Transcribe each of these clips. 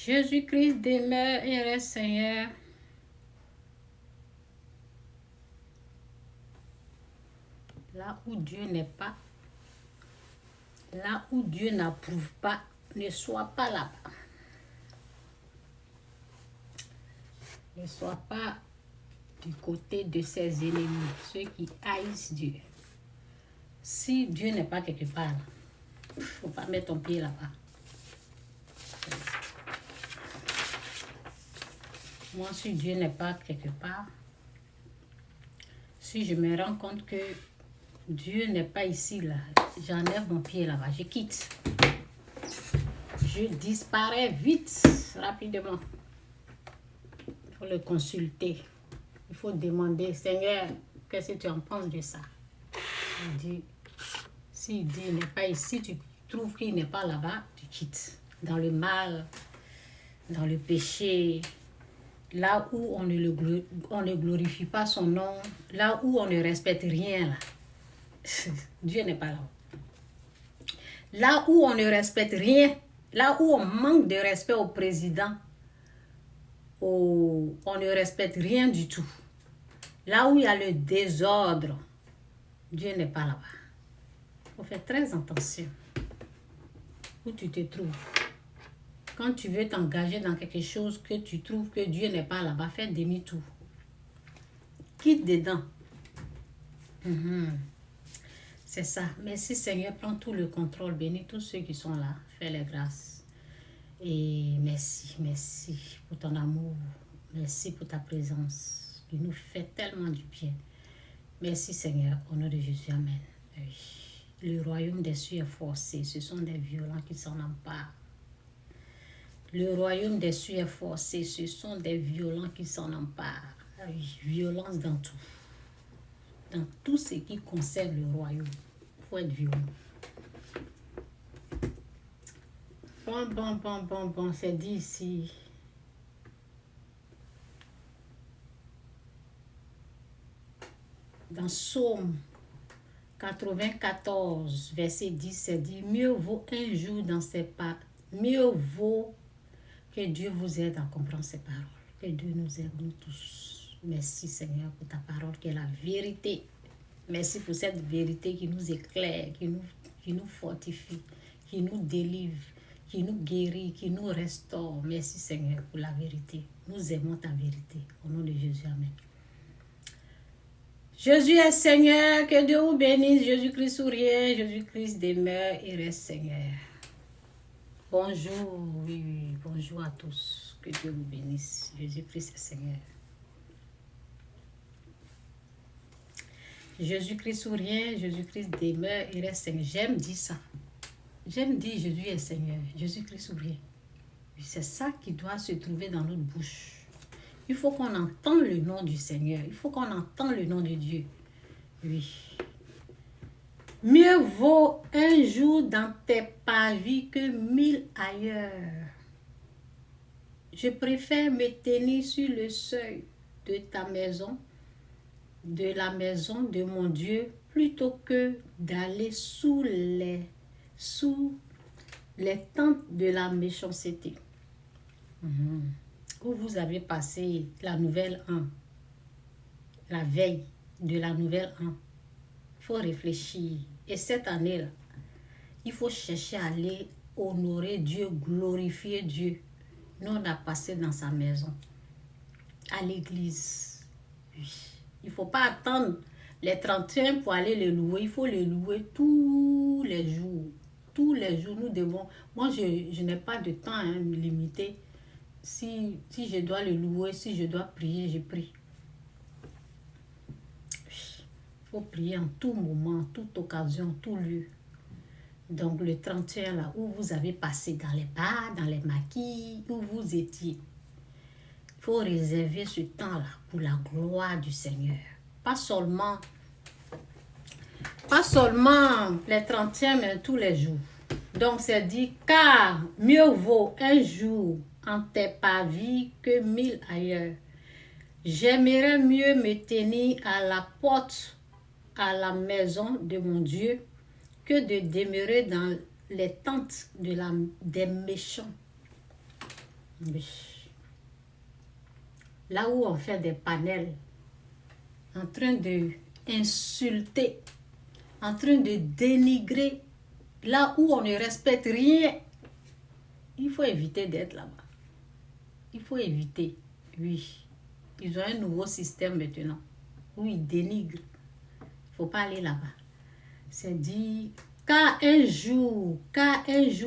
Jésus-Christ demeure et reste Seigneur. Là où Dieu n'est pas, là où Dieu n'approuve pas, ne sois pas là-bas. Ne sois pas du côté de ses ennemis, ceux qui haïssent Dieu. Si Dieu n'est pas quelque part, il ne faut pas mettre ton pied là-bas. Moi, si Dieu n'est pas quelque part, si je me rends compte que Dieu n'est pas ici, là, j'enlève mon pied là-bas, je quitte. Je disparais vite, rapidement. Il faut le consulter. Il faut demander, Seigneur, qu'est-ce que tu en penses de ça? Il dit, si Dieu n'est pas ici, tu trouves qu'il n'est pas là-bas, tu quittes. Dans le mal, dans le péché, là où on ne glorifie pas son nom, là où on ne respecte rien, là. Dieu n'est pas là. Là où on ne respecte rien, là où on manque de respect au président, on ne respecte rien du tout. Là où il y a le désordre, Dieu n'est pas là-bas. Il faut faire très attention où tu te trouves. Quand tu veux t'engager dans quelque chose que tu trouves que Dieu n'est pas là-bas, fais demi-tour. Quitte dedans. C'est ça. Merci Seigneur, prends tout le contrôle. Bénis tous ceux qui sont là. Fais les grâces. Et merci pour ton amour. Merci pour ta présence. Tu nous fais tellement du bien. Merci Seigneur, au nom de Jésus, amen. Le royaume des cieux est forcé. Ce sont des violents qui s'en emparent. Le royaume des cieux est forcé. Ce sont des violents qui s'en emparent. Violence dans tout. Dans tout ce qui concerne le royaume. Il faut être violent. Bon, c'est dit ici. Dans Psaume 94, verset 10, c'est dit, mieux vaut un jour dans ses pas, mieux vaut que Dieu vous aide à comprendre ses paroles. Que Dieu nous aide, nous tous. Merci Seigneur pour ta parole qui est la vérité. Merci pour cette vérité qui nous éclaire, qui nous fortifie, qui nous délivre, qui nous guérit, qui nous restaure. Merci Seigneur pour la vérité. Nous aimons ta vérité. Au nom de Jésus, amen. Jésus est Seigneur, que Dieu vous bénisse. Jésus-Christ souriait, Jésus-Christ demeure et reste Seigneur. Bonjour, oui, bonjour à tous. Que Dieu vous bénisse. Jésus-Christ est Seigneur. Jésus-Christ souriait, Jésus-Christ demeure et reste Seigneur. J'aime dire ça. J'aime dire Jésus est Seigneur, Jésus-Christ souriait. C'est ça qui doit se trouver dans notre bouche. Il faut qu'on entende le nom du Seigneur. Il faut qu'on entende le nom de Dieu. Oui. Mieux vaut un jour dans tes parvis que 1000 ailleurs. Je préfère me tenir sur le seuil de ta maison, de la maison de mon Dieu, plutôt que d'aller sous les tentes de la méchanceté. Où vous avez passé la nouvelle an, la veille de la nouvelle an. Il faut réfléchir. Et cette année-là, il faut chercher à aller honorer Dieu, glorifier Dieu. Nous, on a passé dans sa maison, à l'église. Oui. Il ne faut pas attendre les 31 pour aller le louer. Il faut le louer tous les jours. Tous les jours, nous devons... Moi, je n'ai pas de temps limité. Si je dois le louer, si je dois prier, je prie. Il faut prier en tout moment, toute occasion, tout lieu. Donc le 31 là, où vous avez passé dans les bars, dans les maquis, où vous étiez. Il faut réserver ce temps-là pour la gloire du Seigneur. Pas seulement les 31, mais tous les jours. Donc c'est dit, car mieux vaut un jour en tes parvis que 1000 ailleurs. J'aimerais mieux me tenir à la porte, à la maison de mon Dieu, que de demeurer dans les tentes des méchants. Oui. Là où on fait des panels, en train de insulter, en train de dénigrer, là où on ne respecte rien, il faut éviter d'être là-bas. Il faut éviter, oui. Ils ont un nouveau système maintenant, où ils dénigrent. Il ne faut pas aller là-bas. C'est dit, car un jour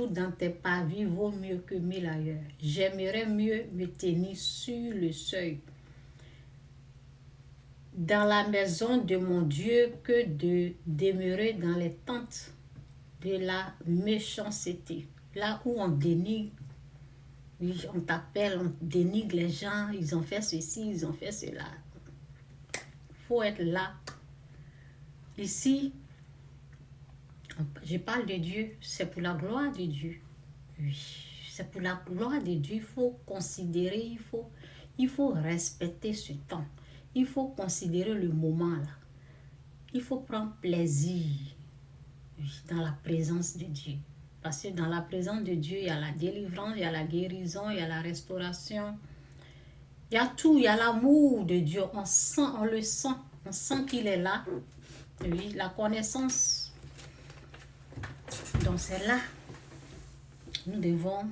dans tes parvis vaut mieux que 1000 ailleurs. J'aimerais mieux me tenir sur le seuil dans la maison de mon Dieu que de demeurer dans les tentes de la méchanceté. Là où on dénigre, oui, on t'appelle, on dénigre les gens, ils ont fait ceci, ils ont fait cela. Il faut être là. Ici, je parle de Dieu, c'est pour la gloire de Dieu. Oui, c'est pour la gloire de Dieu. Il faut considérer, il faut respecter ce temps. Il faut considérer le moment là. Il faut prendre plaisir dans la présence de Dieu. Parce que dans la présence de Dieu, il y a la délivrance, il y a la guérison, il y a la restauration. Il y a tout, il y a l'amour de Dieu. On sent, on le sent. On sent qu'il est là. Oui, la connaissance. Donc c'est là. Nous devons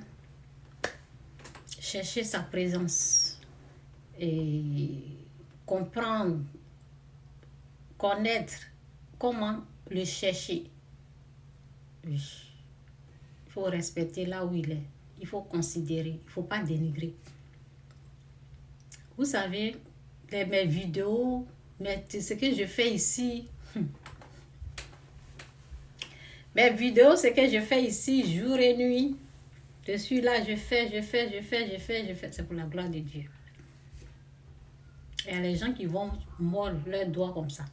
chercher sa présence. Et comprendre, connaître comment le chercher. Oui. Il faut respecter là où il est. Il faut considérer. Il ne faut pas dénigrer. Vous savez, mes vidéos, ce que je fais ici, mes vidéos, ce que je fais ici, jour et nuit, je suis là, je fais. C'est pour la gloire de Dieu. Il y a les gens qui vont mordre leurs doigts comme ça.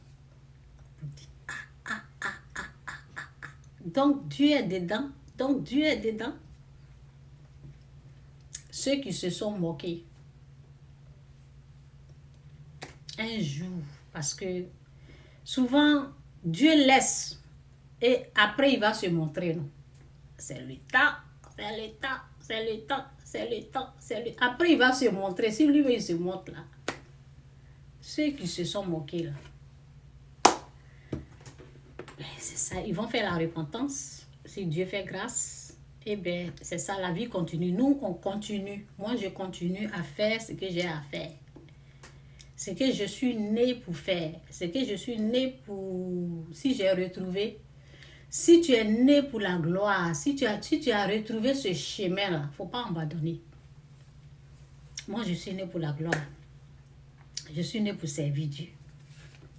Donc Dieu est dedans. Ceux qui se sont moqués. Un jour, parce que souvent, Dieu laisse et après il va se montrer. Non? C'est le temps. Après il va se montrer. Si lui il se montre là. Ceux qui se sont moqués là. C'est ça, ils vont faire la repentance. Si Dieu fait grâce, eh bien, c'est ça, la vie continue. Nous, on continue. Moi, je continue à faire ce que j'ai à faire. Ce que je suis né pour faire. Ce que je suis né pour... Si j'ai retrouvé... Si tu es né pour la gloire, si tu as retrouvé ce chemin-là, il ne faut pas abandonner. Moi, je suis né pour la gloire. Je suis né pour servir Dieu.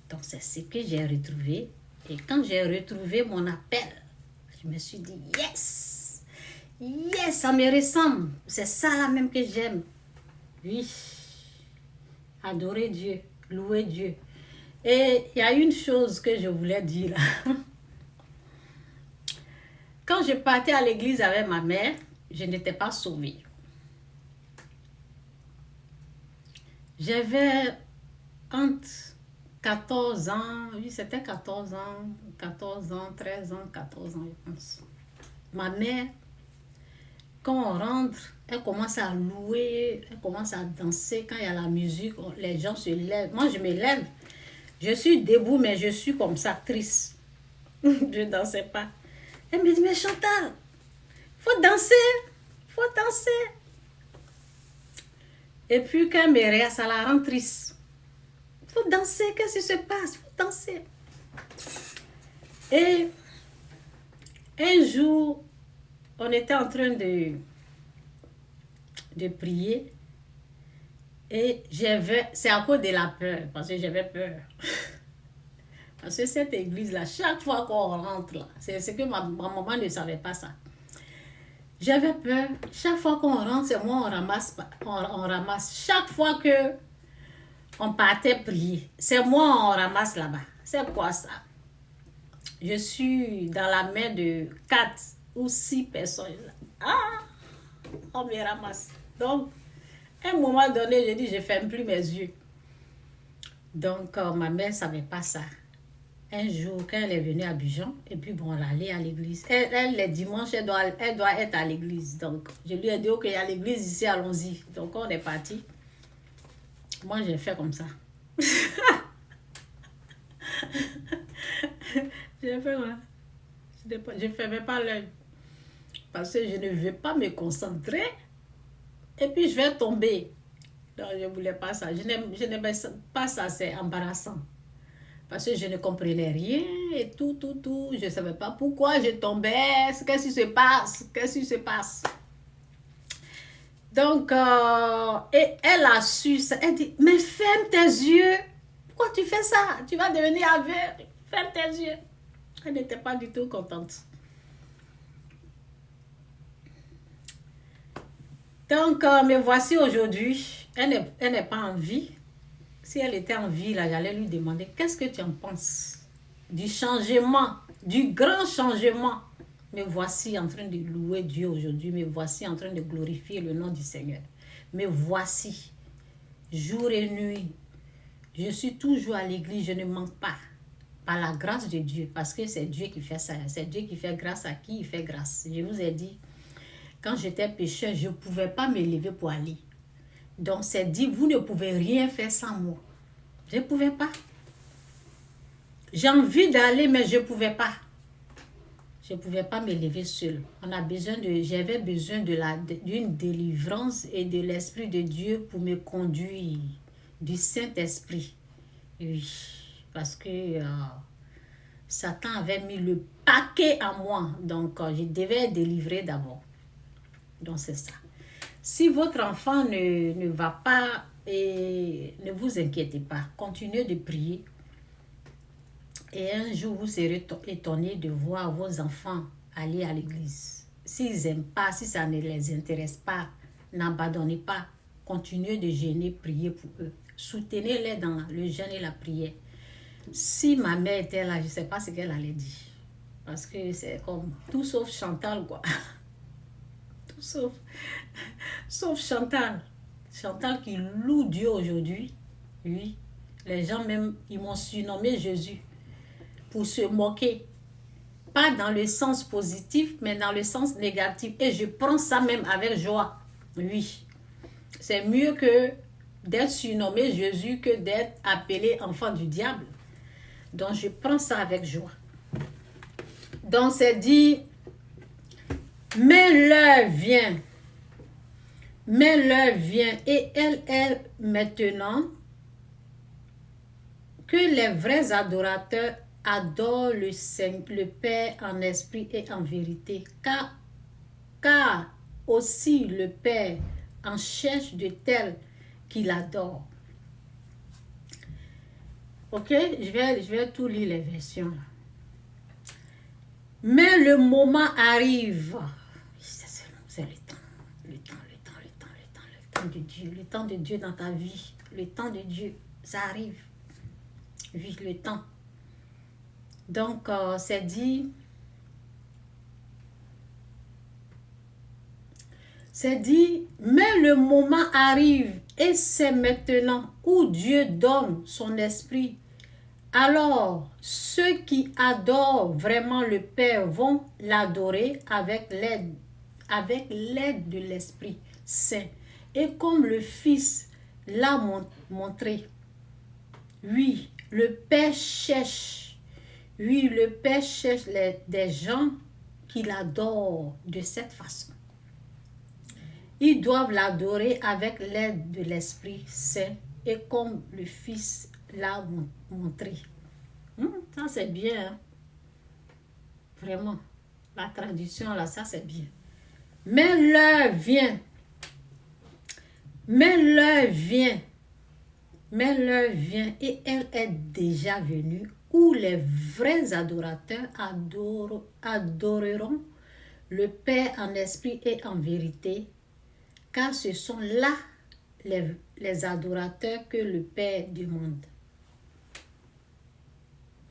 Donc, c'est ce que j'ai retrouvé. Et quand j'ai retrouvé mon appel, je me suis dit, yes, ça me ressemble. C'est ça là même que j'aime. Oui, adorer Dieu, louer Dieu. Et il y a une chose que je voulais dire là. Quand je partais à l'église avec ma mère, je n'étais pas sauvée. J'avais entre 14 ans, oui, c'était 14 ans, 13 ans, 14 ans, je pense. Ma mère, quand on rentre, elle commence à louer, elle commence à danser. Quand il y a la musique, les gens se lèvent. Moi, je me lève. Je suis debout, mais je suis comme ça, triste. Je ne dansais pas. Elle me dit, mais Chantal, il faut danser. Et puis, quand elle me regarde, ça la rend triste. Il faut danser, qu'est-ce qui se passe? Il faut danser. Et un jour, on était en train de prier. Et c'est à cause de la peur, parce que j'avais peur. Parce que cette église-là, chaque fois qu'on rentre là, c'est ce que ma maman ne savait pas ça. J'avais peur. Chaque fois qu'on rentre, c'est moi, on ramasse. Chaque fois que on partait prier, c'est moi, on ramasse là-bas. C'est quoi ça? Je suis dans la main de 4 ou 6 personnes. Ah! On me ramasse. Donc, à un moment donné, je dis, je ne ferme plus mes yeux. Donc, ma mère ne savait pas ça. un jour, quand elle est venue à Abidjan, et puis bon, elle allait à l'église. Elle, les dimanches, elle doit être à l'église. Donc, je lui ai dit, ok, il y a l'église ici, allons-y. Donc, on est parti. Moi, j'ai fait comme ça. J'ai fait quoi? Je ne fermais pas l'œil. Parce que je ne veux pas me concentrer. Et puis, je vais tomber. Non, je ne voulais pas ça. Je n'aimais pas ça, c'est embarrassant. Parce que je ne comprenais rien et tout. Je ne savais pas pourquoi je tombais. Qu'est-ce qui se passe? Qu'est-ce qui se passe? Donc, et elle a su ça. Elle dit, mais ferme tes yeux. Pourquoi tu fais ça? Tu vas devenir aveugle. Ferme tes yeux. Elle n'était pas du tout contente. Donc, me voici aujourd'hui. Elle n'est pas en vie. Si elle était en vie, là, j'allais lui demander, qu'est-ce que tu en penses du changement, du grand changement? Me voici en train de louer Dieu aujourd'hui. Me voici en train de glorifier le nom du Seigneur. Me voici, jour et nuit. Je suis toujours à l'église, je ne manque pas. Par la grâce de Dieu, parce que c'est Dieu qui fait ça. C'est Dieu qui fait grâce à qui il fait grâce. Je vous ai dit, quand j'étais pécheur, je ne pouvais pas me lever pour aller. Donc, c'est dit, vous ne pouvez rien faire sans moi. Je ne pouvais pas. J'ai envie d'aller, mais je ne pouvais pas. Je ne pouvais pas me lever seule. J'avais besoin d'une délivrance et de l'Esprit de Dieu pour me conduire, du Saint-Esprit. Oui, parce que Satan avait mis le paquet à moi. Donc, je devais être délivrée d'abord. Donc, c'est ça. Si votre enfant ne va pas, et ne vous inquiétez pas, continuez de prier. Et un jour, vous serez étonné de voir vos enfants aller à l'église. S'ils n'aiment pas, si ça ne les intéresse pas, n'abandonnez pas. Continuez de jeûner, prier pour eux. Soutenez-les dans le jeûne et la prière. Si ma mère était là, je ne sais pas ce qu'elle allait dire. Parce que c'est comme tout sauf Chantal, quoi. Tout sauf Chantal. Chantal qui loue Dieu aujourd'hui. Oui. Les gens même, ils m'ont surnommé Jésus. Pour se moquer. Pas dans le sens positif, mais dans le sens négatif. Et je prends ça même avec joie. Oui. C'est mieux que d'être surnommé Jésus que d'être appelé enfant du diable. Donc, je prends ça avec joie. Donc, c'est dit, mais l'heure vient. Mais l'heure vient et elle est maintenant que les vrais adorateurs adorent le Père en esprit et en vérité. Car aussi le Père en cherche de tels qu'il adore. Ok, je vais tout lire les versions. Mais le moment arrive. C'est le temps de Dieu. Le temps de Dieu dans ta vie. Le temps de Dieu, ça arrive. Oui, le temps. Donc, c'est dit, mais le moment arrive et c'est maintenant où Dieu donne son esprit. Alors, ceux qui adorent vraiment le Père vont l'adorer avec l'aide de l'Esprit Saint. Et comme le Fils l'a montré, oui, le Père cherche des gens qui l'adorent de cette façon. Ils doivent l'adorer avec l'aide de l'Esprit Saint et comme le Fils l'a montré. Ça, c'est bien. Hein? Vraiment. La traduction, là, ça, c'est bien. Mais l'heure vient. Mais l'heure vient et elle est déjà venue où les vrais adorateurs adoreront le Père en esprit et en vérité, car ce sont là les adorateurs que le Père demande.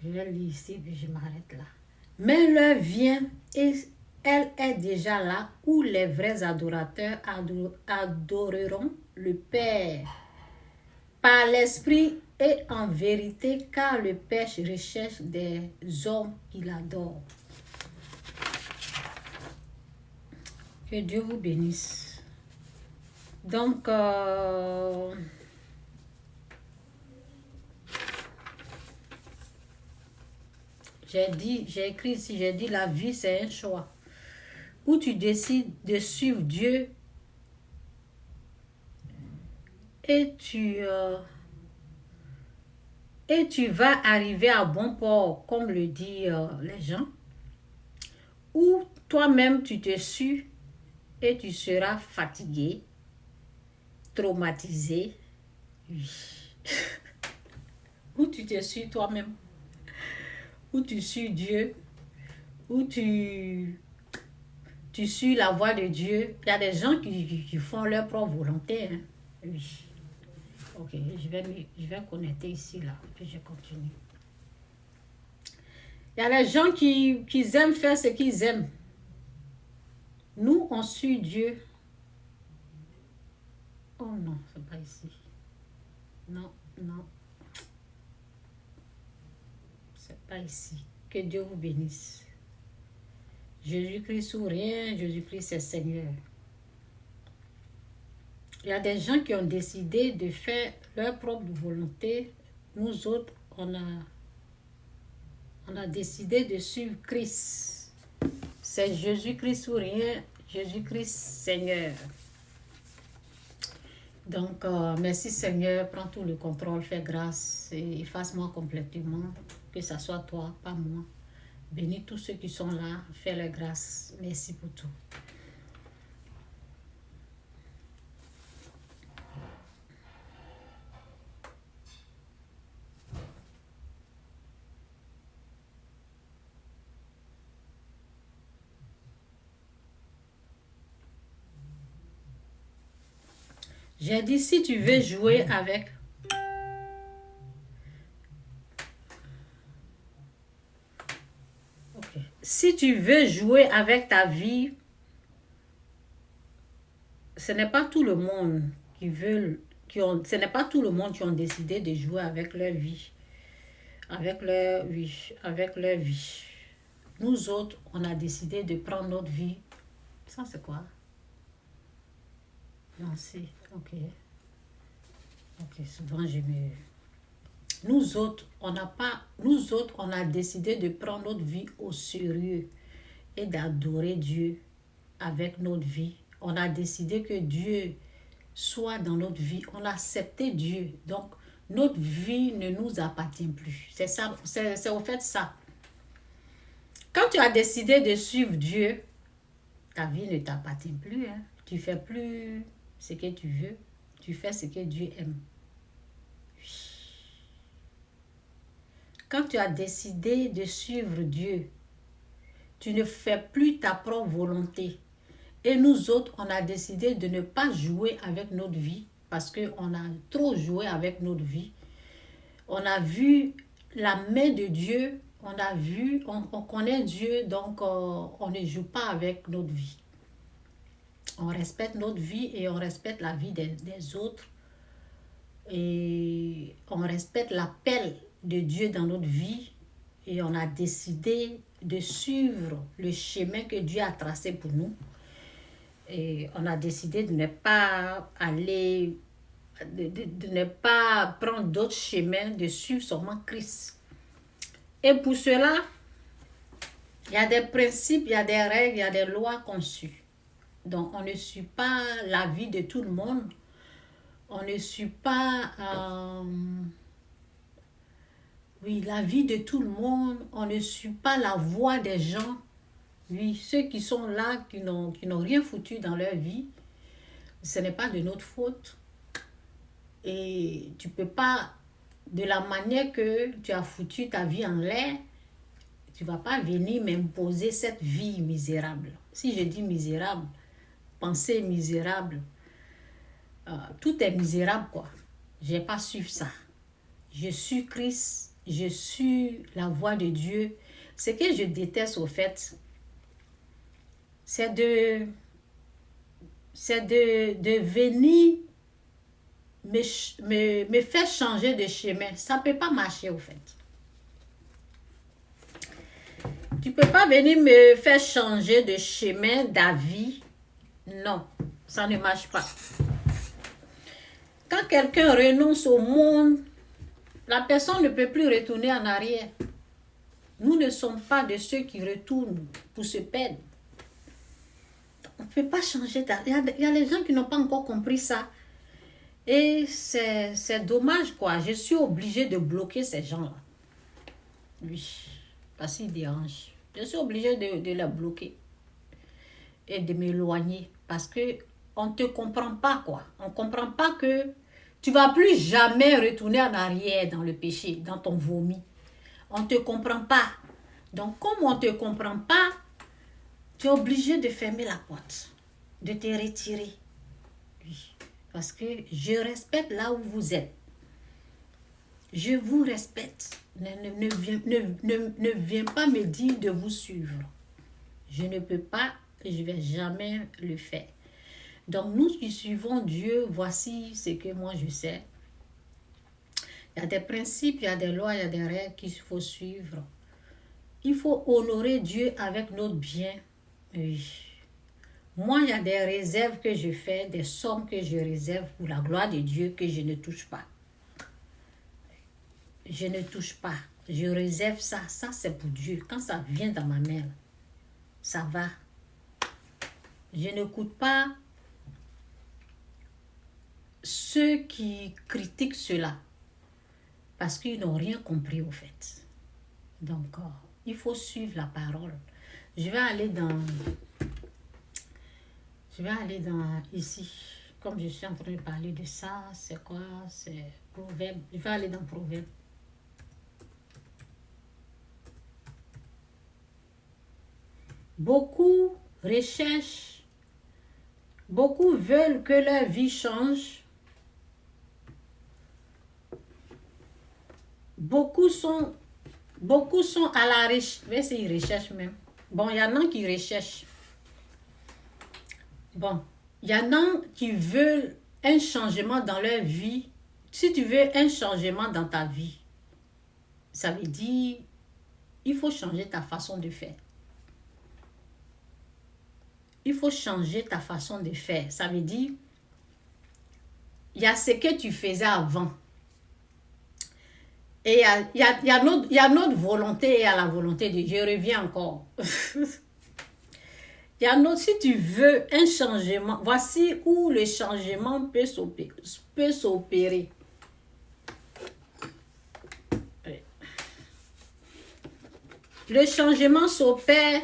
Je vais lire ici, puis je m'arrête là. Mais l'heure vient et elle est déjà là où les vrais adorateurs adoreront le Père par l'esprit et en vérité, car le Père recherche des hommes qu'il adore. Que Dieu vous bénisse. Donc, j'ai écrit ici, j'ai dit la vie c'est un choix. Où tu décides de suivre Dieu et tu vas arriver à bon port, comme le disent les gens, ou toi-même tu te suis et tu seras fatigué, traumatisé. Oui. Ou tu te suis toi-même, ou tu suis Dieu, ou tu suis la voie de Dieu. Il y a des gens qui font leur propre volonté. Hein. Oui. Ok, je vais connecter ici, là, puis je continue. Il y a des gens qui aiment faire ce qu'ils aiment. Nous, on suit Dieu. Oh non, c'est pas ici. Non, non. C'est pas ici. Que Dieu vous bénisse. Jésus-Christ ou rien, Jésus-Christ c'est Seigneur. Il y a des gens qui ont décidé de faire leur propre volonté. Nous autres, on a décidé de suivre Christ. C'est Jésus-Christ ou rien, Jésus-Christ Seigneur. Donc, merci Seigneur, prends tout le contrôle, fais grâce et efface-moi complètement, que ce soit toi, pas moi. Bénis tous ceux qui sont là, fais leur grâce. Merci pour tout. J'ai dit, si tu veux jouer avec... Okay. Si tu veux jouer avec ta vie, ce n'est pas tout le monde ce n'est pas tout le monde qui ont décidé de jouer avec leur vie. Avec leur vie. Nous autres, on a décidé de prendre notre vie. Ça, c'est quoi? Non, c'est... Ok. Ok, souvent, Nous autres, on a décidé de prendre notre vie au sérieux et d'adorer Dieu avec notre vie. On a décidé que Dieu soit dans notre vie. On a accepté Dieu. Donc, notre vie ne nous appartient plus. C'est ça, c'est au fait ça. Quand tu as décidé de suivre Dieu, ta vie ne t'appartient plus. Hein. Tu ne fais plus ce que tu veux. Tu fais ce que Dieu aime. Quand tu as décidé de suivre Dieu, tu ne fais plus ta propre volonté. Et nous autres, on a décidé de ne pas jouer avec notre vie parce qu'on a trop joué avec notre vie. On a vu la main de Dieu, on connaît Dieu, donc on ne joue pas avec notre vie. On respecte notre vie et on respecte la vie des autres. Et on respecte l'appel de Dieu dans notre vie. Et on a décidé de suivre le chemin que Dieu a tracé pour nous. Et on a décidé de ne pas aller, de ne pas prendre d'autres chemins, de suivre seulement Christ. Et pour cela, il y a des principes, il y a des règles, il y a des lois qu'on suit. Donc, on ne suit pas la vie de tout le monde. On ne suit pas la vie de tout le monde. On ne suit pas la voix des gens. Oui, ceux qui sont là, qui n'ont rien foutu dans leur vie, ce n'est pas de notre faute. Et tu ne peux pas, de la manière que tu as foutu ta vie en l'air, tu ne vas pas venir m'imposer cette vie misérable. Si je dis misérable, pensée misérable, tout est misérable, quoi. Je n'ai pas su ça. Je suis Christ, je suis la voix de Dieu. Ce que je déteste au fait, c'est de venir me faire changer de chemin. Ça ne peut pas marcher au fait. Tu ne peux pas venir me faire changer de chemin, d'avis. Non, ça ne marche pas. Quand quelqu'un renonce au monde, la personne ne peut plus retourner en arrière. Nous ne sommes pas de ceux qui retournent pour se perdre. On ne peut pas changer d'avis. Il y a les gens qui n'ont pas encore compris ça. Et c'est dommage, quoi. Je suis obligée de bloquer ces gens-là. Oui, parce qu'ils dérangent. Je suis obligée de les bloquer et de m'éloigner parce qu'on ne te comprend pas, quoi. On ne comprend pas que tu ne vas plus jamais retourner en arrière dans le péché, dans ton vomi. On ne te comprend pas. Donc, comme on ne te comprend pas, tu es obligé de fermer la porte, de te retirer. Oui. Parce que je respecte là où vous êtes. Je vous respecte. Ne viens pas me dire de vous suivre. Je ne peux pas et je ne vais jamais le faire. Donc, nous qui suivons Dieu, voici ce que moi je sais. Il y a des principes, il y a des lois, il y a des règles qu'il faut suivre. Il faut honorer Dieu avec notre bien. Oui. Moi, il y a des réserves que je fais, des sommes que je réserve pour la gloire de Dieu que je ne touche pas. Je ne touche pas. Je réserve ça. Ça, c'est pour Dieu. Quand ça vient dans ma main, ça va. Je n'écoute pas ceux qui critiquent cela parce qu'ils n'ont rien compris au fait. Donc, il faut suivre la parole. Je vais aller dans ici. Comme je suis en train de parler de ça, c'est quoi? C'est Proverbe. Je vais aller dans Proverbe. Beaucoup recherchent, beaucoup veulent que leur vie change. Beaucoup sont à la recherche. Mais c'est ils recherchent même. Bon, il y en a qui recherchent. Bon, il y en a qui veulent un changement dans leur vie. Si tu veux un changement dans ta vie, ça veut dire il faut changer ta façon de faire. Il faut changer ta façon de faire. Ça veut dire, il y a ce que tu faisais avant. Et il y a notre volonté et il y a la volonté de Dieu. Je reviens encore. Il y a notre, si tu veux un changement, voici où le changement peut s'opérer. Le changement s'opère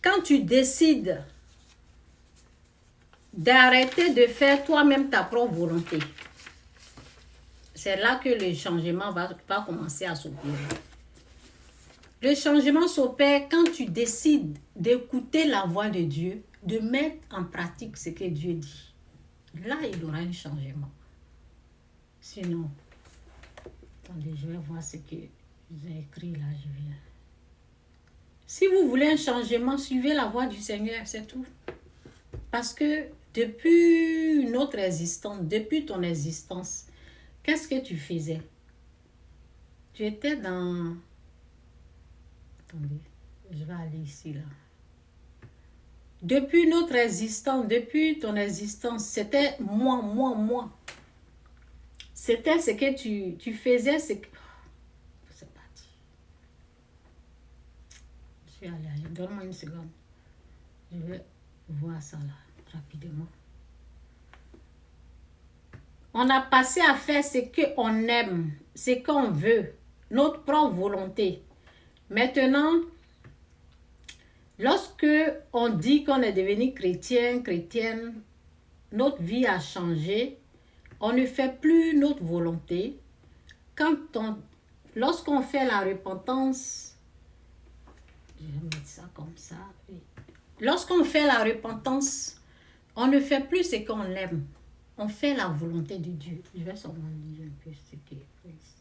quand tu décides d'arrêter de faire toi-même ta propre volonté. C'est là que le changement va commencer à s'opérer. Le changement s'opère quand tu décides d'écouter la voix de Dieu, de mettre en pratique ce que Dieu dit. Là, il y aura un changement. Sinon, attendez, je vais voir ce que j'ai écrit là, je viens. Si vous voulez un changement, suivez la voix du Seigneur, c'est tout. Parce que depuis notre existence, depuis ton existence, qu'est-ce que tu faisais? Tu étais dans... Attendez, je vais aller ici, là. Depuis notre existence, depuis ton existence, c'était moi. C'était ce que tu faisais, c'est parti. Je suis allée, donne-moi une seconde. Je vais voir ça là, rapidement. On a passé à faire ce qu'on aime, ce qu'on veut, notre propre volonté. Maintenant, lorsque on dit qu'on est devenu chrétien, chrétienne, notre vie a changé. On ne fait plus notre volonté. Lorsqu'on fait la repentance, je vais mettre ça comme ça. Oui. Lorsqu'on fait la repentance, on ne fait plus ce qu'on aime. On fait la volonté de Dieu. Je vais seulement lire un peu ce qui est écrit ici.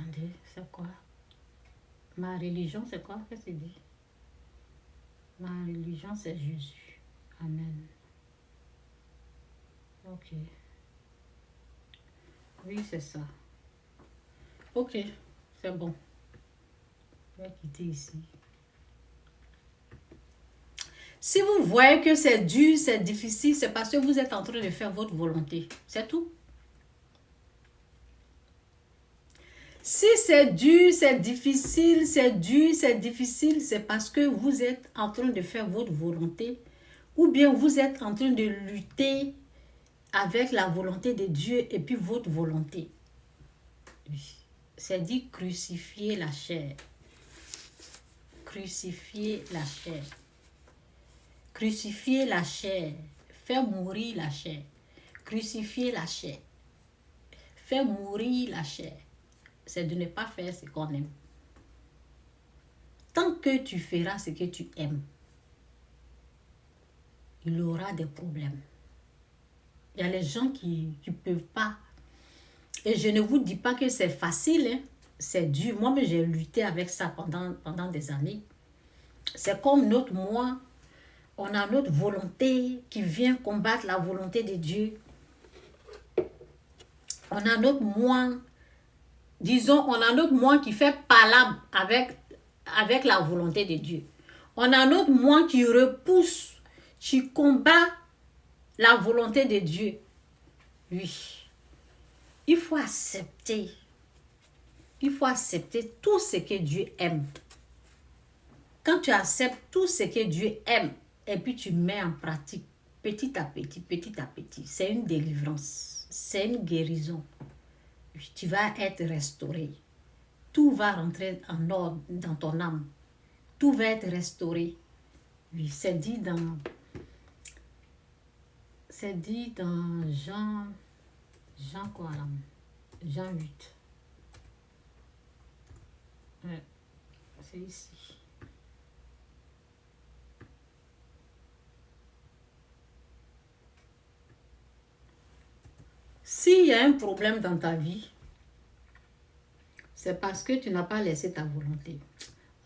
Attendez, c'est quoi? Ma religion, c'est quoi? Qu'est-ce qu'il dit? Ma religion, c'est Jésus. Amen. Ok. Oui, c'est ça. Ok, c'est bon. Je vais quitter ici. Si vous voyez que c'est dur, c'est difficile, c'est parce que vous êtes en train de faire votre volonté. C'est tout. Si c'est dur, c'est difficile, c'est dur, c'est difficile, c'est parce que vous êtes en train de faire votre volonté ou bien vous êtes en train de lutter avec la volonté de Dieu et puis votre volonté. C'est dit crucifier la chair. Crucifier la chair. Crucifier la chair. Faire mourir la chair. Crucifier la chair. Faire mourir la chair. C'est de ne pas faire ce qu'on aime. Tant que tu feras ce que tu aimes, il y aura des problèmes. Il y a les gens qui ne peuvent pas. Et je ne vous dis pas que c'est facile, hein. C'est dur. Moi-même, j'ai lutté avec ça pendant des années. C'est comme notre moi. On a notre volonté qui vient combattre la volonté de Dieu. On a notre moi, disons, on a notre moi qui fait palabre avec la volonté de Dieu. On a notre moi qui repousse, qui combat la volonté de Dieu. Oui. Il faut accepter. Il faut accepter tout ce que Dieu aime. Quand tu acceptes tout ce que Dieu aime, et puis tu mets en pratique, petit à petit, c'est une délivrance, c'est une guérison. Tu vas être restauré. Tout va rentrer en ordre dans ton âme. Tout va être restauré. Oui, c'est dit dans Jean quoi là? Jean 8. Ouais, c'est ici. S'il y a un problème dans ta vie, c'est parce que tu n'as pas laissé ta volonté.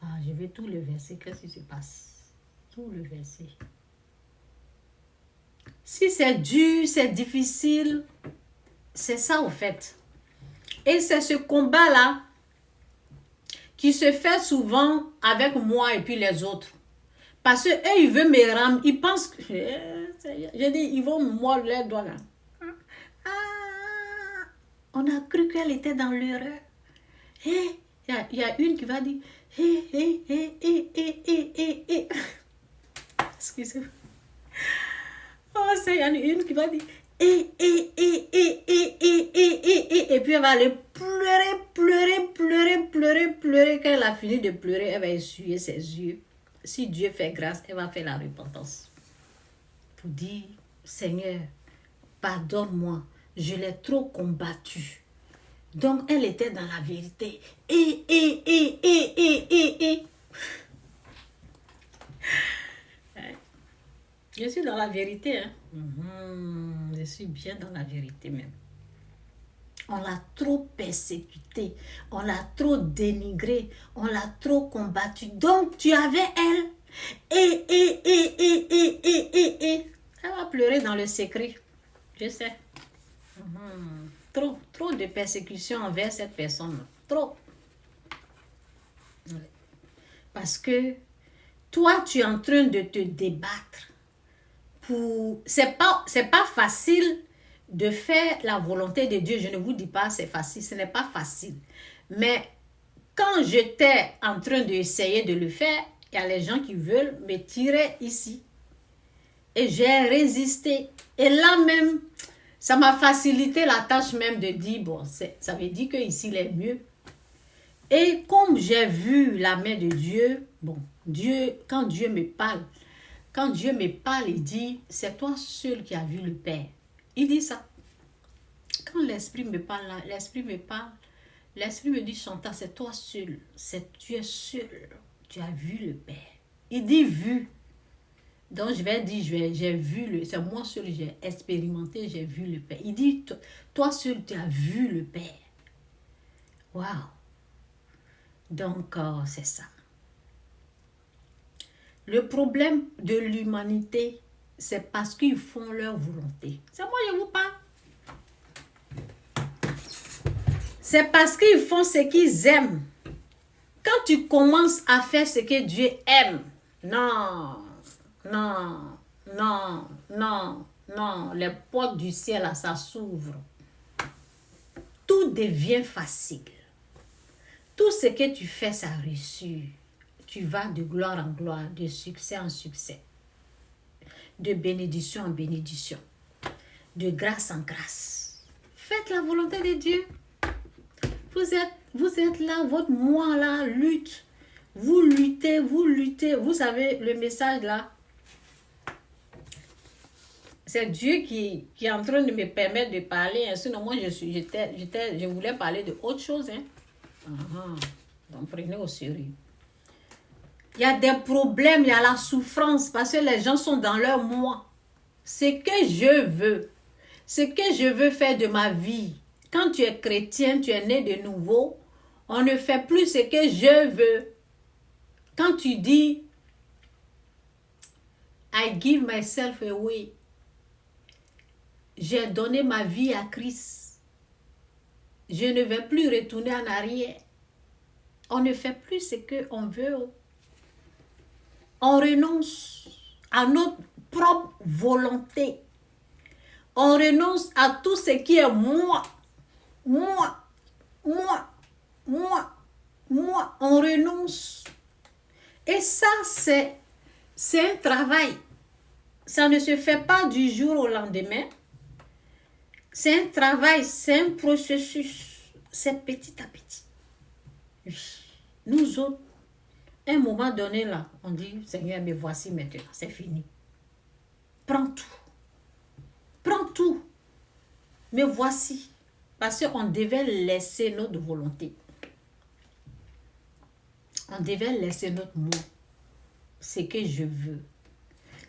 Ah, je vais tout le verser. Qu'est-ce qui se passe? Tout le verser. Si c'est dur, c'est difficile, c'est ça au fait. Et c'est ce combat-là qui se fait souvent avec moi et puis les autres. Parce qu'eux, ils veulent me rendre, ils pensent que... Je dis, ils vont me mordre les doigts. On a cru qu'elle était dans l'erreur. Il y a une qui va dire, excusez-moi. Oh, c'est il y en a une qui va dire, et puis elle va aller pleurer. Quand elle a fini de pleurer, elle va essuyer ses yeux. Si Dieu fait grâce, elle va faire la repentance. Pour dire, Seigneur, pardonne-moi, je l'ai trop combattu. Donc, elle était dans la vérité. Je suis dans la vérité, hein. Je suis bien dans la vérité même. On l'a trop persécuté, on l'a trop dénigré, on l'a trop combattu. Donc, tu avais elle. Elle va pleurer dans le secret. Je sais. Trop de persécution envers cette personne. Trop. Parce que toi, tu es en train de te débattre. C'est pas facile de faire la volonté de Dieu. Je ne vous dis pas c'est facile. Ce n'est pas facile. Mais quand j'étais en train d'essayer de le faire, il y a les gens qui veulent me tirer ici. Et j'ai résisté. Et là même, ça m'a facilité la tâche même de dire, bon, ça veut dire qu'ici, il est mieux. Et comme j'ai vu la main de Dieu, bon, quand Dieu me parle, il dit, c'est toi seul qui as vu le Père. Il dit ça. Quand l'Esprit me parle, l'Esprit me dit, Chantal, c'est toi seul. Tu es seul. Tu as vu le Père. Il dit vu. Donc je vais dire, j'ai vu c'est moi seul, j'ai expérimenté, j'ai vu le Père. Il dit, toi seul, tu as vu le Père. Waouh. Donc, c'est ça. Le problème de l'humanité, c'est parce qu'ils font leur volonté. C'est moi, je vous parle. C'est parce qu'ils font ce qu'ils aiment. Quand tu commences à faire ce que Dieu aime, non, non, non, non, non, les portes du ciel, là, ça s'ouvre. Tout devient facile. Tout ce que tu fais, ça réussit. Tu vas de gloire en gloire, de succès en succès, de bénédiction en bénédiction, de grâce en grâce. Faites la volonté de Dieu. Vous êtes là, votre moi là lutte. Vous luttez, vous luttez. Vous savez, le message là, c'est Dieu qui est en train de me permettre de parler. Sinon, moi, je voulais parler de autre chose. Hein. Donc, prenez au sérieux. Il y a des problèmes, il y a la souffrance parce que les gens sont dans leur moi. Ce que je veux, ce que je veux faire de ma vie. Quand tu es chrétien, tu es né de nouveau, on ne fait plus ce que je veux. Quand tu dis, I give myself away, j'ai donné ma vie à Christ, je ne vais plus retourner en arrière. On ne fait plus ce qu'on veut. On renonce à notre propre volonté. On renonce à tout ce qui est moi. Moi. On renonce. Et ça, c'est un travail. Ça ne se fait pas du jour au lendemain. C'est un travail, c'est un processus. C'est petit à petit. Nous autres, à un moment donné, là, on dit, Seigneur, me voici maintenant, c'est fini. Prends tout. Prends tout. Me voici. Parce qu'on devait laisser notre volonté. On devait laisser notre moi. Ce que je veux.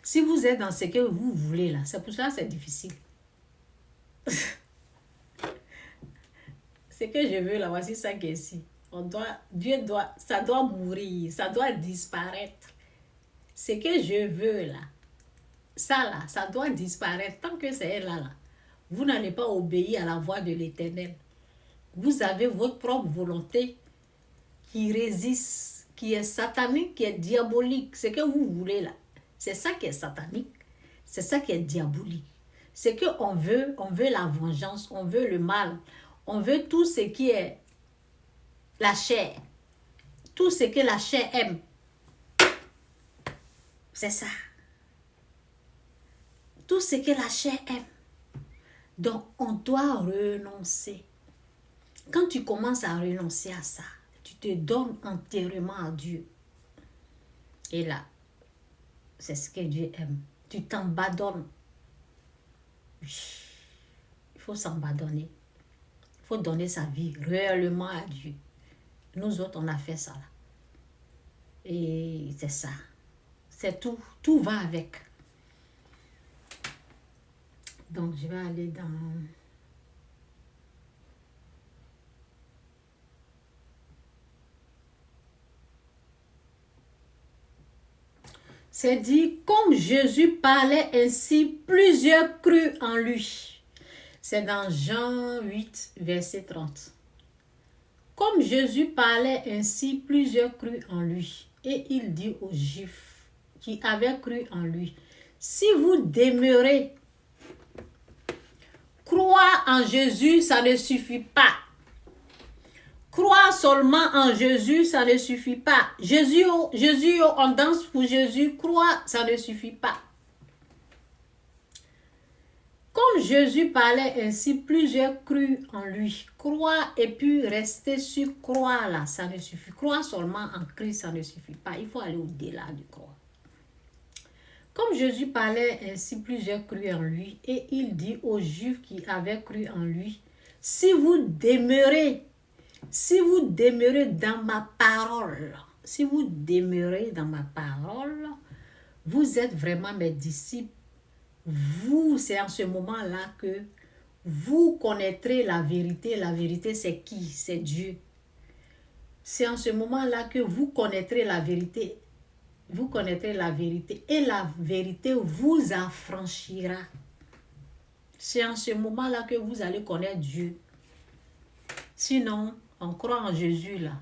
Si vous êtes dans ce que vous voulez, là, c'est pour ça que c'est difficile. Ce que je veux, là, voici ça qui est ici. Ça doit mourir, ça doit disparaître. Ce que je veux là, ça doit disparaître. Tant que c'est là, vous n'allez pas obéir à la voix de l'Éternel. Vous avez votre propre volonté qui résiste, qui est satanique, qui est diabolique. Ce que vous voulez là, c'est ça qui est satanique, c'est ça qui est diabolique. C'est qu'on veut, la vengeance, on veut le mal, on veut tout ce qui est la chair, tout ce que la chair aime. C'est ça. Tout ce que la chair aime. Donc, on doit renoncer. Quand tu commences à renoncer à ça, tu te donnes entièrement à Dieu. Et là, c'est ce que Dieu aime. Tu t'abandonnes. Il faut s'abandonner. Il faut donner sa vie réellement à Dieu. Nous autres, on a fait ça là. Et c'est ça. C'est tout. Tout va avec. Donc, je vais aller dans... C'est dit, comme Jésus parlait ainsi, plusieurs crurent en lui. C'est dans Jean 8, verset 30. Comme Jésus parlait ainsi, plusieurs crurent en lui. Et il dit aux Juifs qui avaient cru en lui, si vous demeurez, croire en Jésus, ça ne suffit pas. Croire seulement en Jésus, ça ne suffit pas. Jésus, on danse pour Jésus. Croire, ça ne suffit pas. Comme Jésus parlait ainsi, plusieurs crurent en lui. Croire et puis rester sur croire là, ça ne suffit. Croire seulement en Christ, ça ne suffit pas. Il faut aller au-delà du croire. Comme Jésus parlait ainsi, plusieurs crurent en lui. Et il dit aux Juifs qui avaient cru en lui, si vous demeurez dans ma parole, vous êtes vraiment mes disciples. Vous, c'est en ce moment-là que vous connaîtrez la vérité. La vérité, c'est qui? C'est Dieu. C'est en ce moment-là que vous connaîtrez la vérité. Vous connaîtrez la vérité et la vérité vous affranchira. C'est en ce moment-là que vous allez connaître Dieu. Sinon, on croit en Jésus là.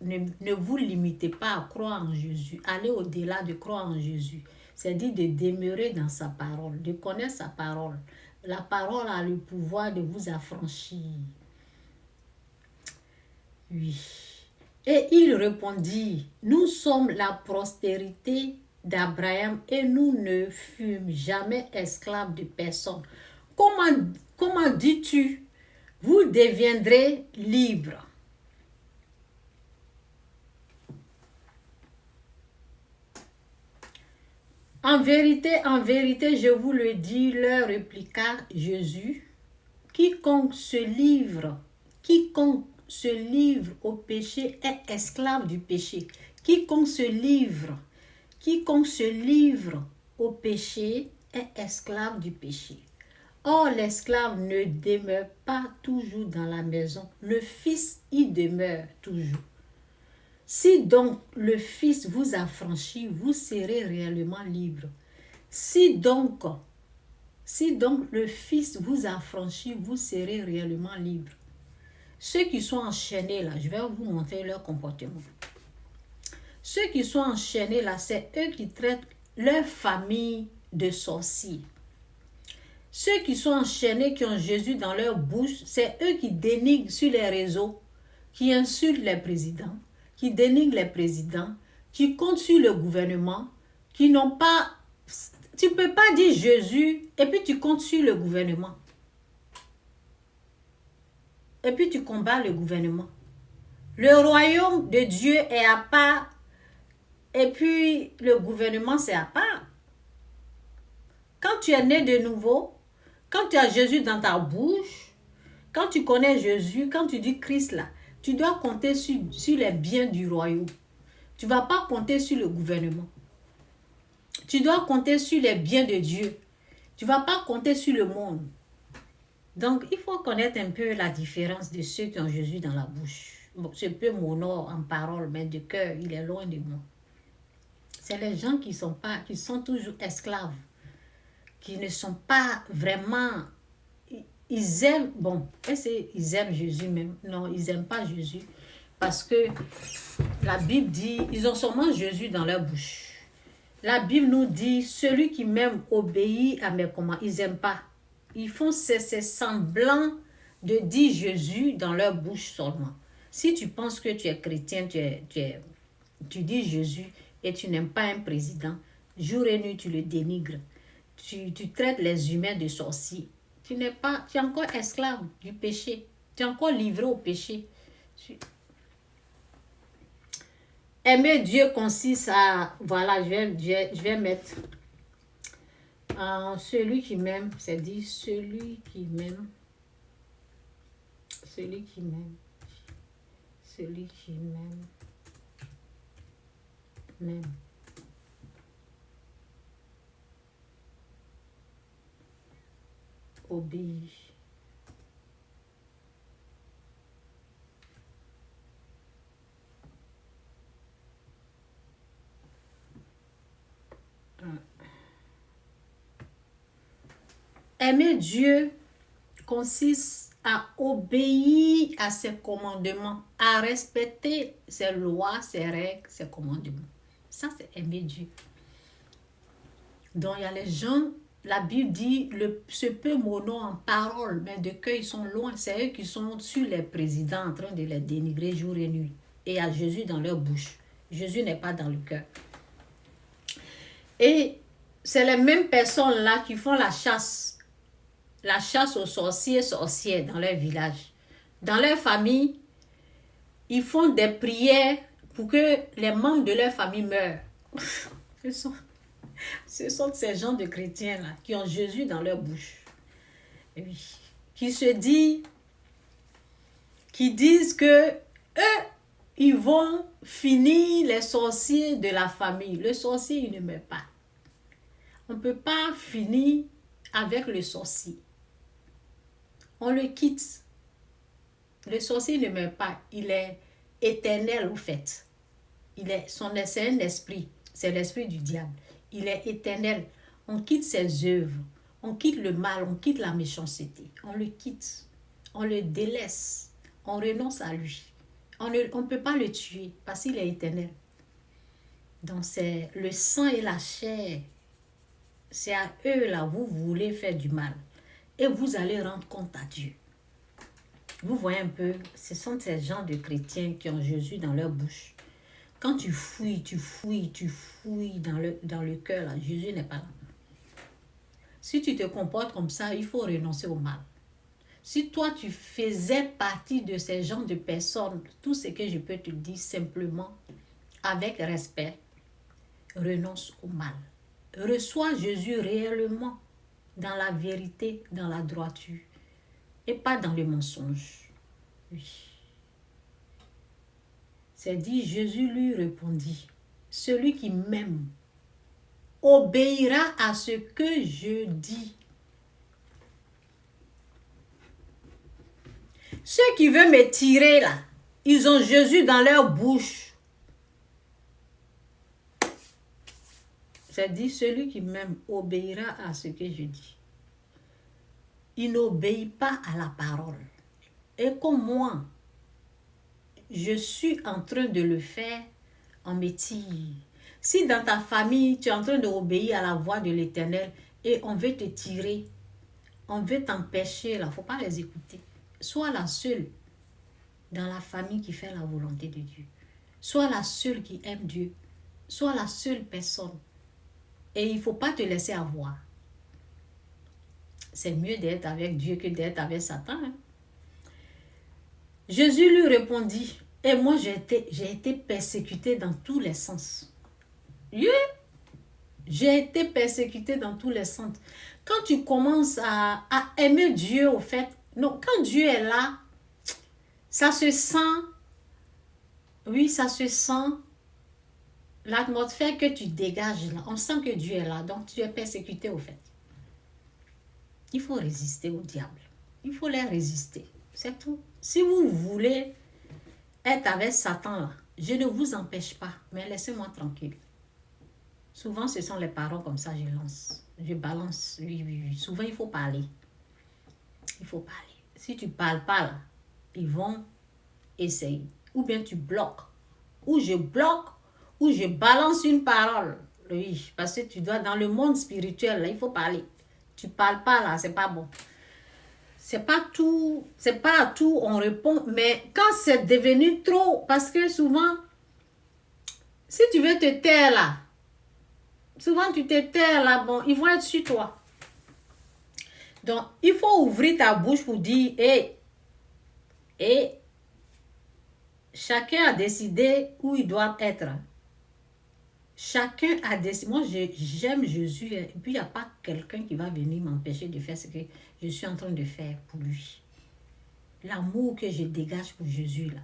Ne vous limitez pas à croire en Jésus. Allez au-delà de croire en Jésus. C'est-à-dire de demeurer dans sa parole, de connaître sa parole. La parole a le pouvoir de vous affranchir. Oui. Et il répondit, nous sommes la postérité d'Abraham et nous ne fûmes jamais esclaves de personne. Comment dis-tu, vous deviendrez libres? En vérité, je vous le dis, leur répliqua Jésus, quiconque se livre au péché est esclave du péché. Quiconque se livre au péché est esclave du péché. Or, l'esclave ne demeure pas toujours dans la maison. Le Fils y demeure toujours. Si donc le Fils vous affranchit, vous serez réellement libre. Si donc le Fils vous affranchit, vous serez réellement libre. Ceux qui sont enchaînés là, je vais vous montrer leur comportement. Ceux qui sont enchaînés là, c'est eux qui traitent leur famille de sorciers. Ceux qui sont enchaînés, qui ont Jésus dans leur bouche, c'est eux qui dénigrent sur les réseaux, qui insultent les présidents, qui dénigrent les présidents, qui comptent sur le gouvernement, qui n'ont pas... Tu ne peux pas dire Jésus et puis tu comptes sur le gouvernement. Et puis tu combats le gouvernement. Le royaume de Dieu est à part et puis le gouvernement c'est à part. Quand tu es né de nouveau, quand tu as Jésus dans ta bouche, quand tu connais Jésus, quand tu dis Christ là, tu dois compter sur les biens du royaume. Tu ne vas pas compter sur le gouvernement. Tu dois compter sur les biens de Dieu. Tu ne vas pas compter sur le monde. Donc, il faut connaître un peu la différence de ceux qui ont Jésus dans la bouche. Bon, c'est un peu monor en parole, mais de cœur, il est loin de moi. C'est les gens qui sont toujours esclaves, qui ne sont pas vraiment... Ils aiment, ils aiment Jésus même. Non, ils n'aiment pas Jésus. Parce que la Bible dit, ils ont seulement Jésus dans leur bouche. La Bible nous dit, celui qui m'aime obéit à mes commandements. Ils n'aiment pas. Ils font ces semblants de dire Jésus dans leur bouche seulement. Si tu penses que tu es chrétien, tu dis Jésus et tu n'aimes pas un président, jour et nuit tu le dénigres. Tu traites les humains de sorciers. Tu es encore esclave du péché. Tu es encore livré au péché. Aimer Dieu consiste à... Voilà, je vais mettre... celui qui m'aime, c'est dit celui qui m'aime. Celui qui m'aime. Celui qui m'aime. M'aime. Obéit. Aimer Dieu consiste à obéir à ses commandements, à respecter ses lois, ses règles, ses commandements. Ça, c'est aimer Dieu. Donc, il y a les gens, la Bible dit, ce peu monot en parole, mais de cœur, ils sont loin. C'est eux qui sont sur les présidents en train de les dénigrer jour et nuit. Et il y a Jésus dans leur bouche. Jésus n'est pas dans le cœur. Et c'est les mêmes personnes-là qui font la chasse aux sorcières dans leur village. Dans leur famille, ils font des prières pour que les membres de leur famille meurent. Ce sont ces gens de chrétiens-là qui ont Jésus dans leur bouche. Et oui. Qui disent que eux, ils vont finir les sorciers de la famille. Le sorcier, il ne meurt pas. On ne peut pas finir avec le sorcier. On le quitte. Le sorcier ne meurt pas. Il est éternel au fait. C'est un esprit. C'est l'esprit du diable. Il est éternel. On quitte ses œuvres. On quitte le mal. On quitte la méchanceté. On le quitte. On le délaisse. On renonce à lui. On ne peut pas le tuer parce qu'il est éternel. Donc c'est le sang et la chair. C'est à eux là, vous voulez faire du mal. Et vous allez rendre compte à Dieu. Vous voyez un peu, ce sont ces gens de chrétiens qui ont Jésus dans leur bouche. Quand tu fouilles dans le cœur, là, Jésus n'est pas là. Si tu te comportes comme ça, il faut renoncer au mal. Si toi, tu faisais partie de ces gens de personnes, tout ce que je peux te dire simplement, avec respect, renonce au mal. Reçois Jésus réellement dans la vérité, dans la droiture et pas dans le mensonge. Oui. C'est dit, Jésus lui répondit, celui qui m'aime obéira à ce que je dis. Ceux qui veulent me tirer là, ils ont Jésus dans leur bouche. C'est dit, celui qui m'aime obéira à ce que je dis. Il n'obéit pas à la parole. Et comme moi, je suis en train de le faire, on me tire. Si dans ta famille, tu es en train d'obéir à la voix de l'Éternel et on veut te tirer, on veut t'empêcher, il ne faut pas les écouter. Sois la seule dans la famille qui fait la volonté de Dieu. Sois la seule qui aime Dieu. Sois la seule personne. Et il ne faut pas te laisser avoir. C'est mieux d'être avec Dieu que d'être avec Satan. Hein? Jésus lui répondit, et moi j'ai été persécuté dans tous les sens. Oui, j'ai été persécuté dans tous les sens. Quand tu commences à aimer Dieu, au fait, non, quand Dieu est là, ça se sent, oui, ça se sent, l'atmosphère que tu dégages là, on sent que Dieu est là, donc tu es persécuté au fait. Il faut résister au diable. Il faut les résister. C'est tout. Si vous voulez être avec Satan là, je ne vous empêche pas, mais laissez-moi tranquille. Souvent, ce sont les paroles comme ça, je lance. Je balance. Oui. Souvent, il faut parler. Il faut parler. Si tu ne parles pas là, ils vont essayer. Ou bien tu bloques. Ou je bloque, ou je balance une parole. Oui, parce que tu dois, dans le monde spirituel, là, il faut parler. Tu ne parles pas là, c'est pas bon. C'est pas à tout on répond, mais quand c'est devenu trop, parce que souvent, si tu veux te taire là, souvent tu te tais là, bon, ils vont être sur toi. Donc, il faut ouvrir ta bouche pour dire, chacun a décidé où il doit être. Chacun a décidé. Moi, j'aime Jésus, et puis il n'y a pas quelqu'un qui va venir m'empêcher de faire ce que je suis en train de faire pour lui. L'amour que je dégage pour Jésus, là,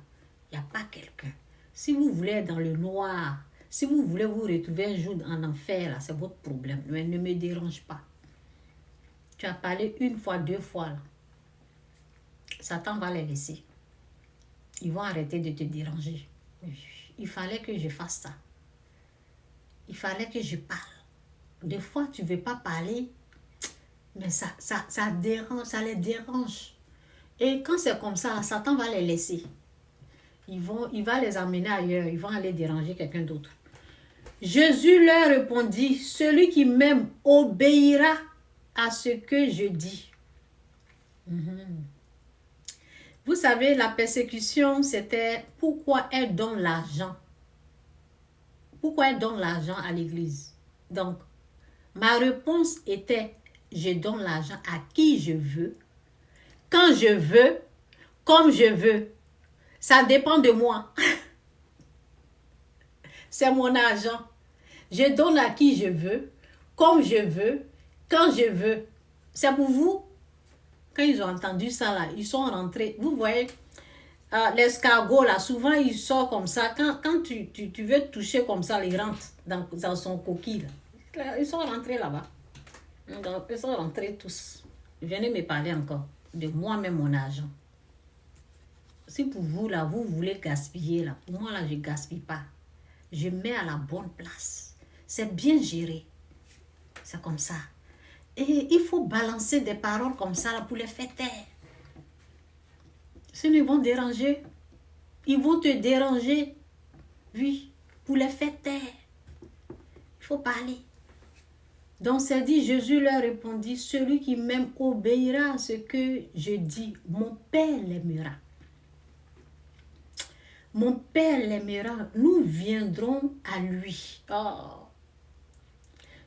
il n'y a pas quelqu'un. Si vous voulez être dans le noir, si vous voulez vous retrouver un jour en enfer, là, c'est votre problème. Mais ne me dérange pas. Tu as parlé une fois, 2 fois, là. Satan va les laisser. Ils vont arrêter de te déranger. Il fallait que je fasse ça. Il fallait que je parle. Des fois, tu ne veux pas parler, mais ça dérange, ça les dérange. Et quand c'est comme ça, Satan va les laisser. Il va les amener ailleurs. Ils vont aller déranger quelqu'un d'autre. Jésus leur répondit, celui qui m'aime obéira à ce que je dis. Vous savez, la persécution, c'était pourquoi elle donne l'argent. Pourquoi elle donne l'argent à l'église? Donc, ma réponse était, je donne l'argent à qui je veux, quand je veux, comme je veux. Ça dépend de moi. C'est mon argent. Je donne à qui je veux, comme je veux, quand je veux. C'est pour vous. Quand ils ont entendu ça, là, ils sont rentrés. Vous voyez, l'escargot, là, souvent, il sort comme ça. Quand tu veux toucher comme ça, il rentre dans son coquille. Là. Ils sont rentrés là-bas. Donc, ils sont rentrés tous. Venez me parler encore de moi-même, mon argent. Si pour vous, là, vous voulez gaspiller, là, pour moi, là, je ne gaspille pas. Je mets à la bonne place. C'est bien géré. C'est comme ça. Et il faut balancer des paroles comme ça, là, pour les faire taire. Sinon, ils vont déranger. Ils vont te déranger. Oui, pour les faire taire. Il faut parler. Donc, c'est dit, Jésus leur répondit, celui qui m'aime obéira à ce que je dis. Mon Père l'aimera. Mon Père l'aimera. Nous viendrons à lui. Oh.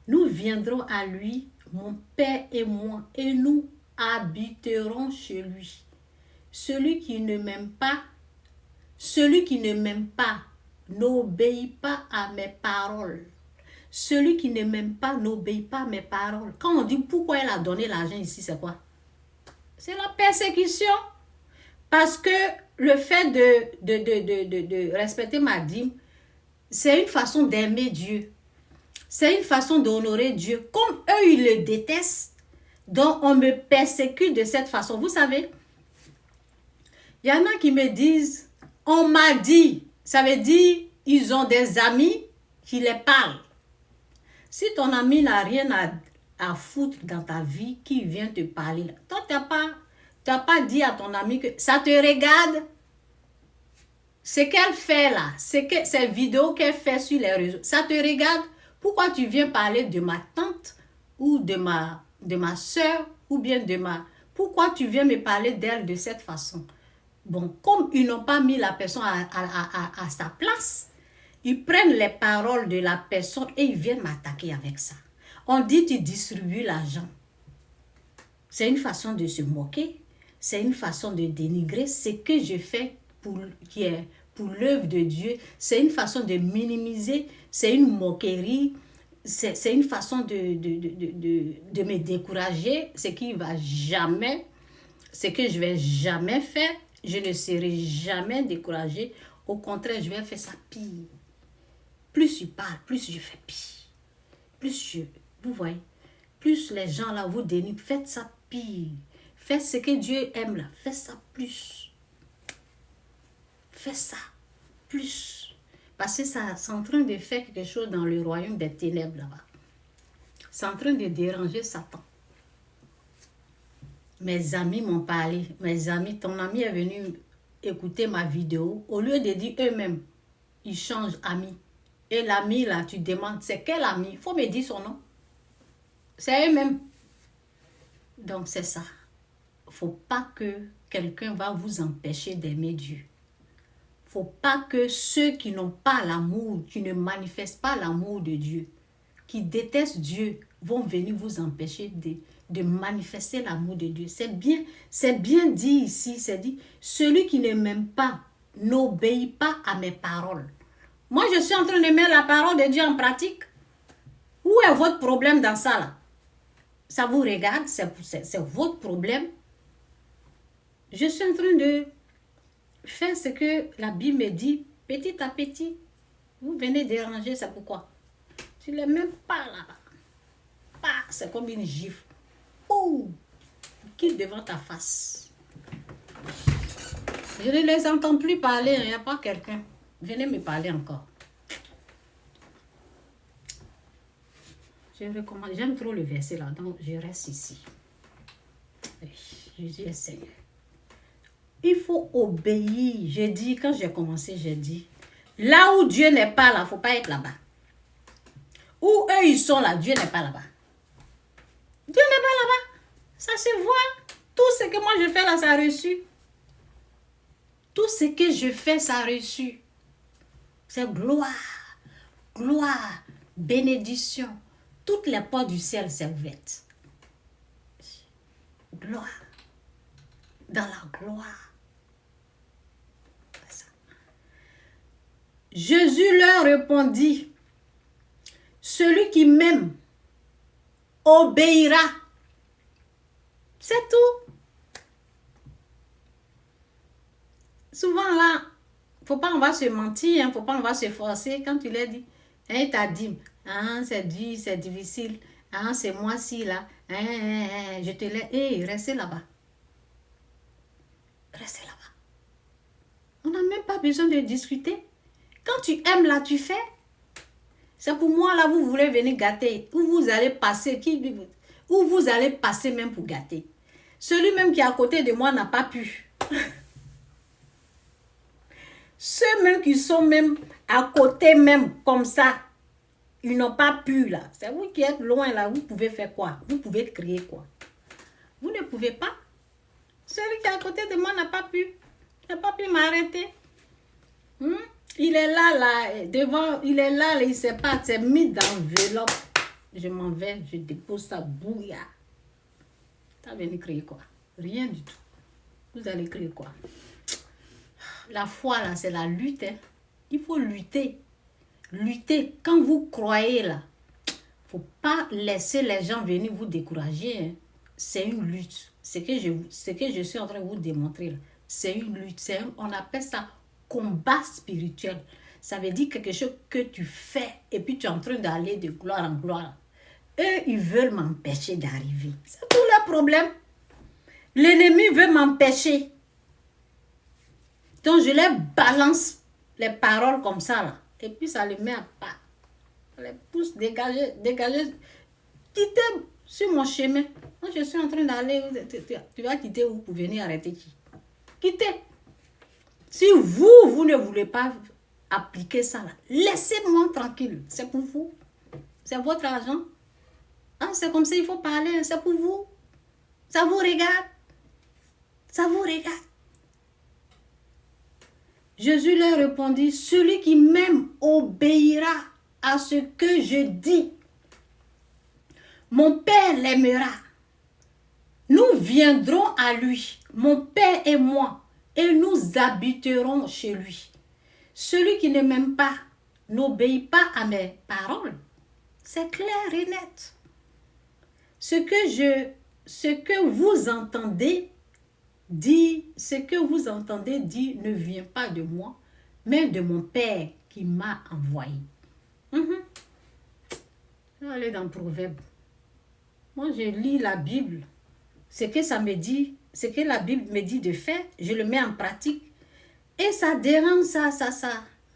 Nous viendrons à lui, mon Père et moi, et nous habiterons chez lui. Celui qui ne m'aime pas, n'obéit pas à mes paroles. Celui qui ne m'aime pas n'obéit pas à mes paroles. Quand on dit pourquoi elle a donné l'argent ici, c'est quoi? C'est la persécution. Parce que le fait de respecter ma dîme, c'est une façon d'aimer Dieu. C'est une façon d'honorer Dieu. Comme eux, ils le détestent, donc on me persécute de cette façon. Vous savez, il y en a qui me disent, on m'a dit, ça veut dire, ils ont des amis qui les parlent. Si ton ami n'a rien à foutre dans ta vie, qui vient te parler, là, toi, tu n'as pas dit à ton ami que ça te regarde. Ce qu'elle fait là, ces vidéos qu'elle fait sur les réseaux, ça te regarde. Pourquoi tu viens parler de ma tante ou de ma soeur ou bien de ma... Pourquoi tu viens me parler d'elle de cette façon? Bon, comme ils n'ont pas mis la personne à sa place, ils prennent les paroles de la personne et ils viennent m'attaquer avec ça. On dit tu distribues l'argent. C'est une façon de se moquer. C'est une façon de dénigrer ce que je fais pour l'œuvre de Dieu. C'est une façon de minimiser. C'est une moquerie. C'est une façon de me décourager. Ce que je vais jamais faire. Je ne serai jamais découragée. Au contraire, je vais faire ça pire. Plus je parle, plus je fais pire. Vous voyez, plus les gens là vous dénigrent, faites ça pire. Faites ce que Dieu aime là, faites ça plus. Faites ça plus. Parce que ça, c'est en train de faire quelque chose dans le royaume des ténèbres là-bas. C'est en train de déranger Satan. Mes amis m'ont parlé. Mes amis, ton ami est venu écouter ma vidéo. Au lieu de dire eux-mêmes, ils changent ami. Et l'ami là, tu demandes, c'est quel ami? Il faut me dire son nom. C'est eux-mêmes. Donc c'est ça. Il ne faut pas que quelqu'un va vous empêcher d'aimer Dieu. Il ne faut pas que ceux qui n'ont pas l'amour, qui ne manifestent pas l'amour de Dieu, qui détestent Dieu, vont venir vous empêcher de manifester l'amour de Dieu. C'est bien dit ici, c'est dit, celui qui ne m'aime pas n'obéit pas à mes paroles. Moi, je suis en train de mettre la parole de Dieu en pratique. Où est votre problème dans ça là? Ça vous regarde, c'est votre problème. Je suis en train de faire ce que la Bible me dit, petit à petit. Vous venez déranger, c'est pourquoi? Tu ne les mets pas là-bas. C'est comme une gifle. Oh! Qui devant ta face. Je ne les entends plus parler, il n'y a pas quelqu'un. Venez me parler encore. Je recommande, j'aime trop le verset là, donc je reste ici. Jésus est Seigneur. Il faut obéir. J'ai dit, quand j'ai commencé, j'ai dit, là où Dieu n'est pas là, il ne faut pas être là-bas. Où eux ils sont là, Dieu n'est pas là-bas. Dieu n'est pas là-bas. Ça se voit. Tout ce que moi je fais là, ça a reçu. Tout ce que je fais, ça a reçu. C'est gloire, gloire, bénédiction. Toutes les portes du ciel sont ouvertes. Gloire. Dans la gloire. C'est ça. Jésus leur répondit, celui qui m'aime obéira. C'est tout. Souvent là, faut pas on va se mentir, faut pas on va se forcer. Quand tu l'as dit, hein, t'as dit, ah, c'est dur, c'est difficile, ah, c'est moi-ci là, je te laisse, restez là-bas. Restez là-bas. On n'a même pas besoin de discuter. Quand tu aimes là, tu fais. C'est pour moi là, vous voulez venir gâter. Où vous allez passer, où vous allez passer même pour gâter. Celui même qui est à côté de moi n'a pas pu. Ceux même qui sont même à côté même comme ça, ils n'ont pas pu là. C'est vous qui êtes loin là, vous pouvez faire quoi? Vous pouvez créer quoi? Vous ne pouvez pas. Celui qui est à côté de moi n'a pas pu. Il n'a pas pu m'arrêter. Il est là, devant, il est là, il ne sait pas, c'est mis dans l'enveloppe. Je m'en vais, je dépose ça, bouilla. Tu vas venir créer quoi? Rien du tout. Vous allez créer quoi? La foi, là, c'est la lutte. Hein. Il faut lutter. Lutter. Quand vous croyez, là, il ne faut pas laisser les gens venir vous décourager. Hein. C'est une lutte. Ce que je suis en train de vous démontrer, là, c'est une lutte. On appelle ça combat spirituel. Ça veut dire quelque chose que tu fais et puis tu es en train d'aller de gloire en gloire. Eux, ils veulent m'empêcher d'arriver. C'est tout le problème. L'ennemi veut m'empêcher. Donc, je les balance les paroles comme ça, là. Et puis, ça les met à part. Je les pousse, dégager. Quittez sur mon chemin. Moi, je suis en train d'aller. Tu vas quitter où pour venir arrêter qui? Quittez. Si vous ne voulez pas appliquer ça, là, laissez-moi tranquille. C'est pour vous. C'est votre argent. Ah, c'est comme ça, il faut parler. C'est pour vous. Ça vous regarde. Ça vous regarde. Jésus leur répondit, celui qui m'aime obéira à ce que je dis. Mon Père l'aimera. Nous viendrons à lui, mon Père et moi, et nous habiterons chez lui. Celui qui ne m'aime pas n'obéit pas à mes paroles. C'est clair et net. Ce que vous entendez dire ne vient pas de moi, mais de mon Père qui m'a envoyé. Je vais aller dans Proverbe. Moi, je lis la Bible. Ce que ça me dit, ce que la Bible me dit de faire, je le mets en pratique. Et ça dérange ça.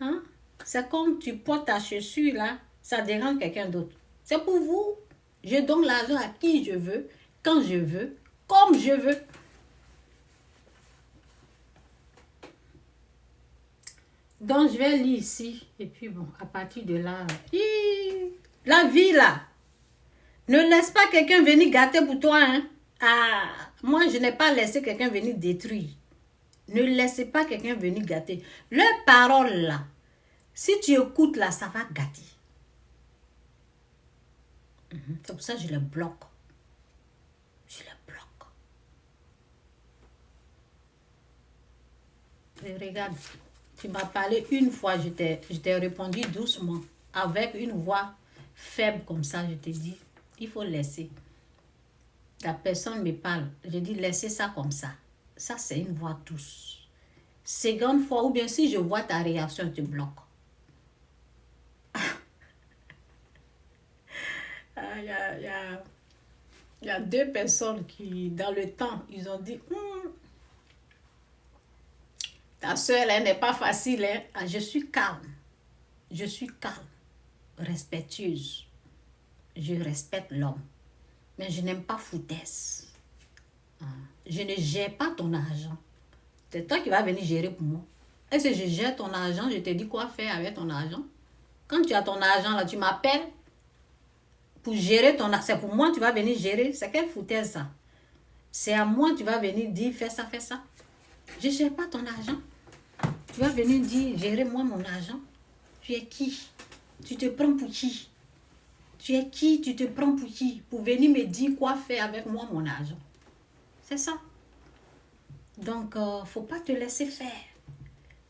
Hein? C'est comme tu portes ta chaussure là, ça dérange quelqu'un d'autre. C'est pour vous. Je donne l'argent à qui je veux, quand je veux, comme je veux. Donc, je vais lire ici. Et puis, bon, à partir de là, la vie, là, ne laisse pas quelqu'un venir gâter pour toi. Hein? Ah, moi, je n'ai pas laissé quelqu'un venir détruire. Ne laissez pas quelqu'un venir gâter. Leurs paroles, là, si tu écoutes, là, ça va gâter. C'est pour ça que je les bloque. Je les bloque. Et regarde. Tu m'as parlé une fois, je t'ai répondu doucement, avec une voix faible comme ça, je t'ai dit, il faut laisser. La personne me parle, je dis laissez ça comme ça. Ça, c'est une voix douce. Seconde fois, ou bien si je vois ta réaction, tu bloques. Il y a deux personnes qui, dans le temps, ils ont dit... Ta soeur, elle n'est pas facile. Hein? Ah, je suis calme. Je suis calme. Respectueuse. Je respecte l'homme. Mais je n'aime pas foutaise. Ah. Je ne gère pas ton argent. C'est toi qui vas venir gérer pour moi. Est-ce que je gère ton argent? Je te dis quoi faire avec ton argent. Quand tu as ton argent, là, tu m'appelles pour gérer ton argent. C'est pour moi tu vas venir gérer. C'est quelle foutaise ça? C'est à moi tu vas venir dire fais ça, fais ça. Je ne gère pas ton argent. Tu vas venir dire, gérez-moi mon argent. Tu es qui? Tu te prends pour qui? Tu es qui? Tu te prends pour qui? Pour venir me dire quoi faire avec moi, mon argent. C'est ça. Donc, il ne faut pas te laisser faire.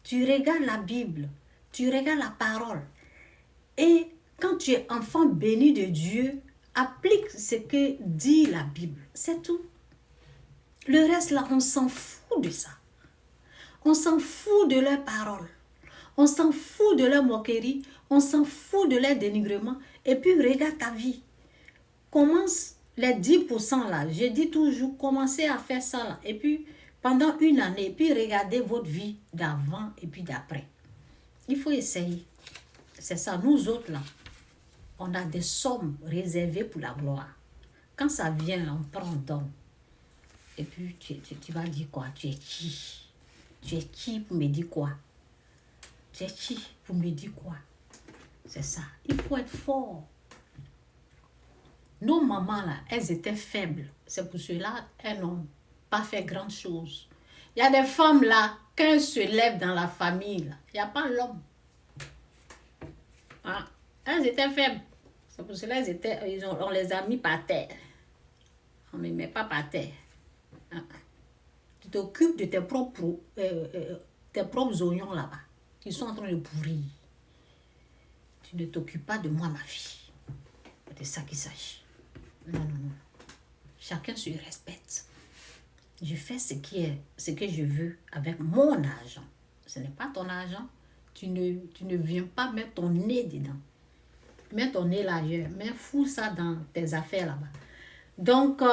Tu regardes la Bible. Tu regardes la parole. Et quand tu es enfant béni de Dieu, applique ce que dit la Bible. C'est tout. Le reste, là, on s'en fout de ça. On s'en fout de leurs paroles. On s'en fout de leur moquerie. On s'en fout de leur dénigrement. Et puis, regarde ta vie. Commence les 10% là. Je dis toujours, commencez à faire ça là. Et puis, pendant une année, puis regardez votre vie d'avant et puis d'après. Il faut essayer. C'est ça, nous autres là, on a des sommes réservées pour la gloire. Quand ça vient, là, on prend, on donne. Et puis tu vas dire quoi? Tu es qui? Tu es qui pour me dire quoi? Tu es qui pour me dire quoi? C'est ça. Il faut être fort. Nos mamans là, elles étaient faibles. C'est pour cela elles n'ont pas fait grand chose. Il y a des femmes là, quand elles se lèvent dans la famille, là, il n'y a pas l'homme. Hein? Elles étaient faibles. C'est pour cela on les a mis par terre. On ne les met pas par terre. Hein? Tu t'occupes de tes propres oignons là-bas. Ils sont en train de pourrir. Tu ne t'occupes pas de moi, ma fille. C'est de ça qu'il s'agit. Non, non, non. Chacun se respecte. Je fais ce que je veux avec mon argent. Ce n'est pas ton argent. Tu ne viens pas mettre ton nez dedans. Mets ton nez là ailleurs. Mais fous ça dans tes affaires là-bas. Donc,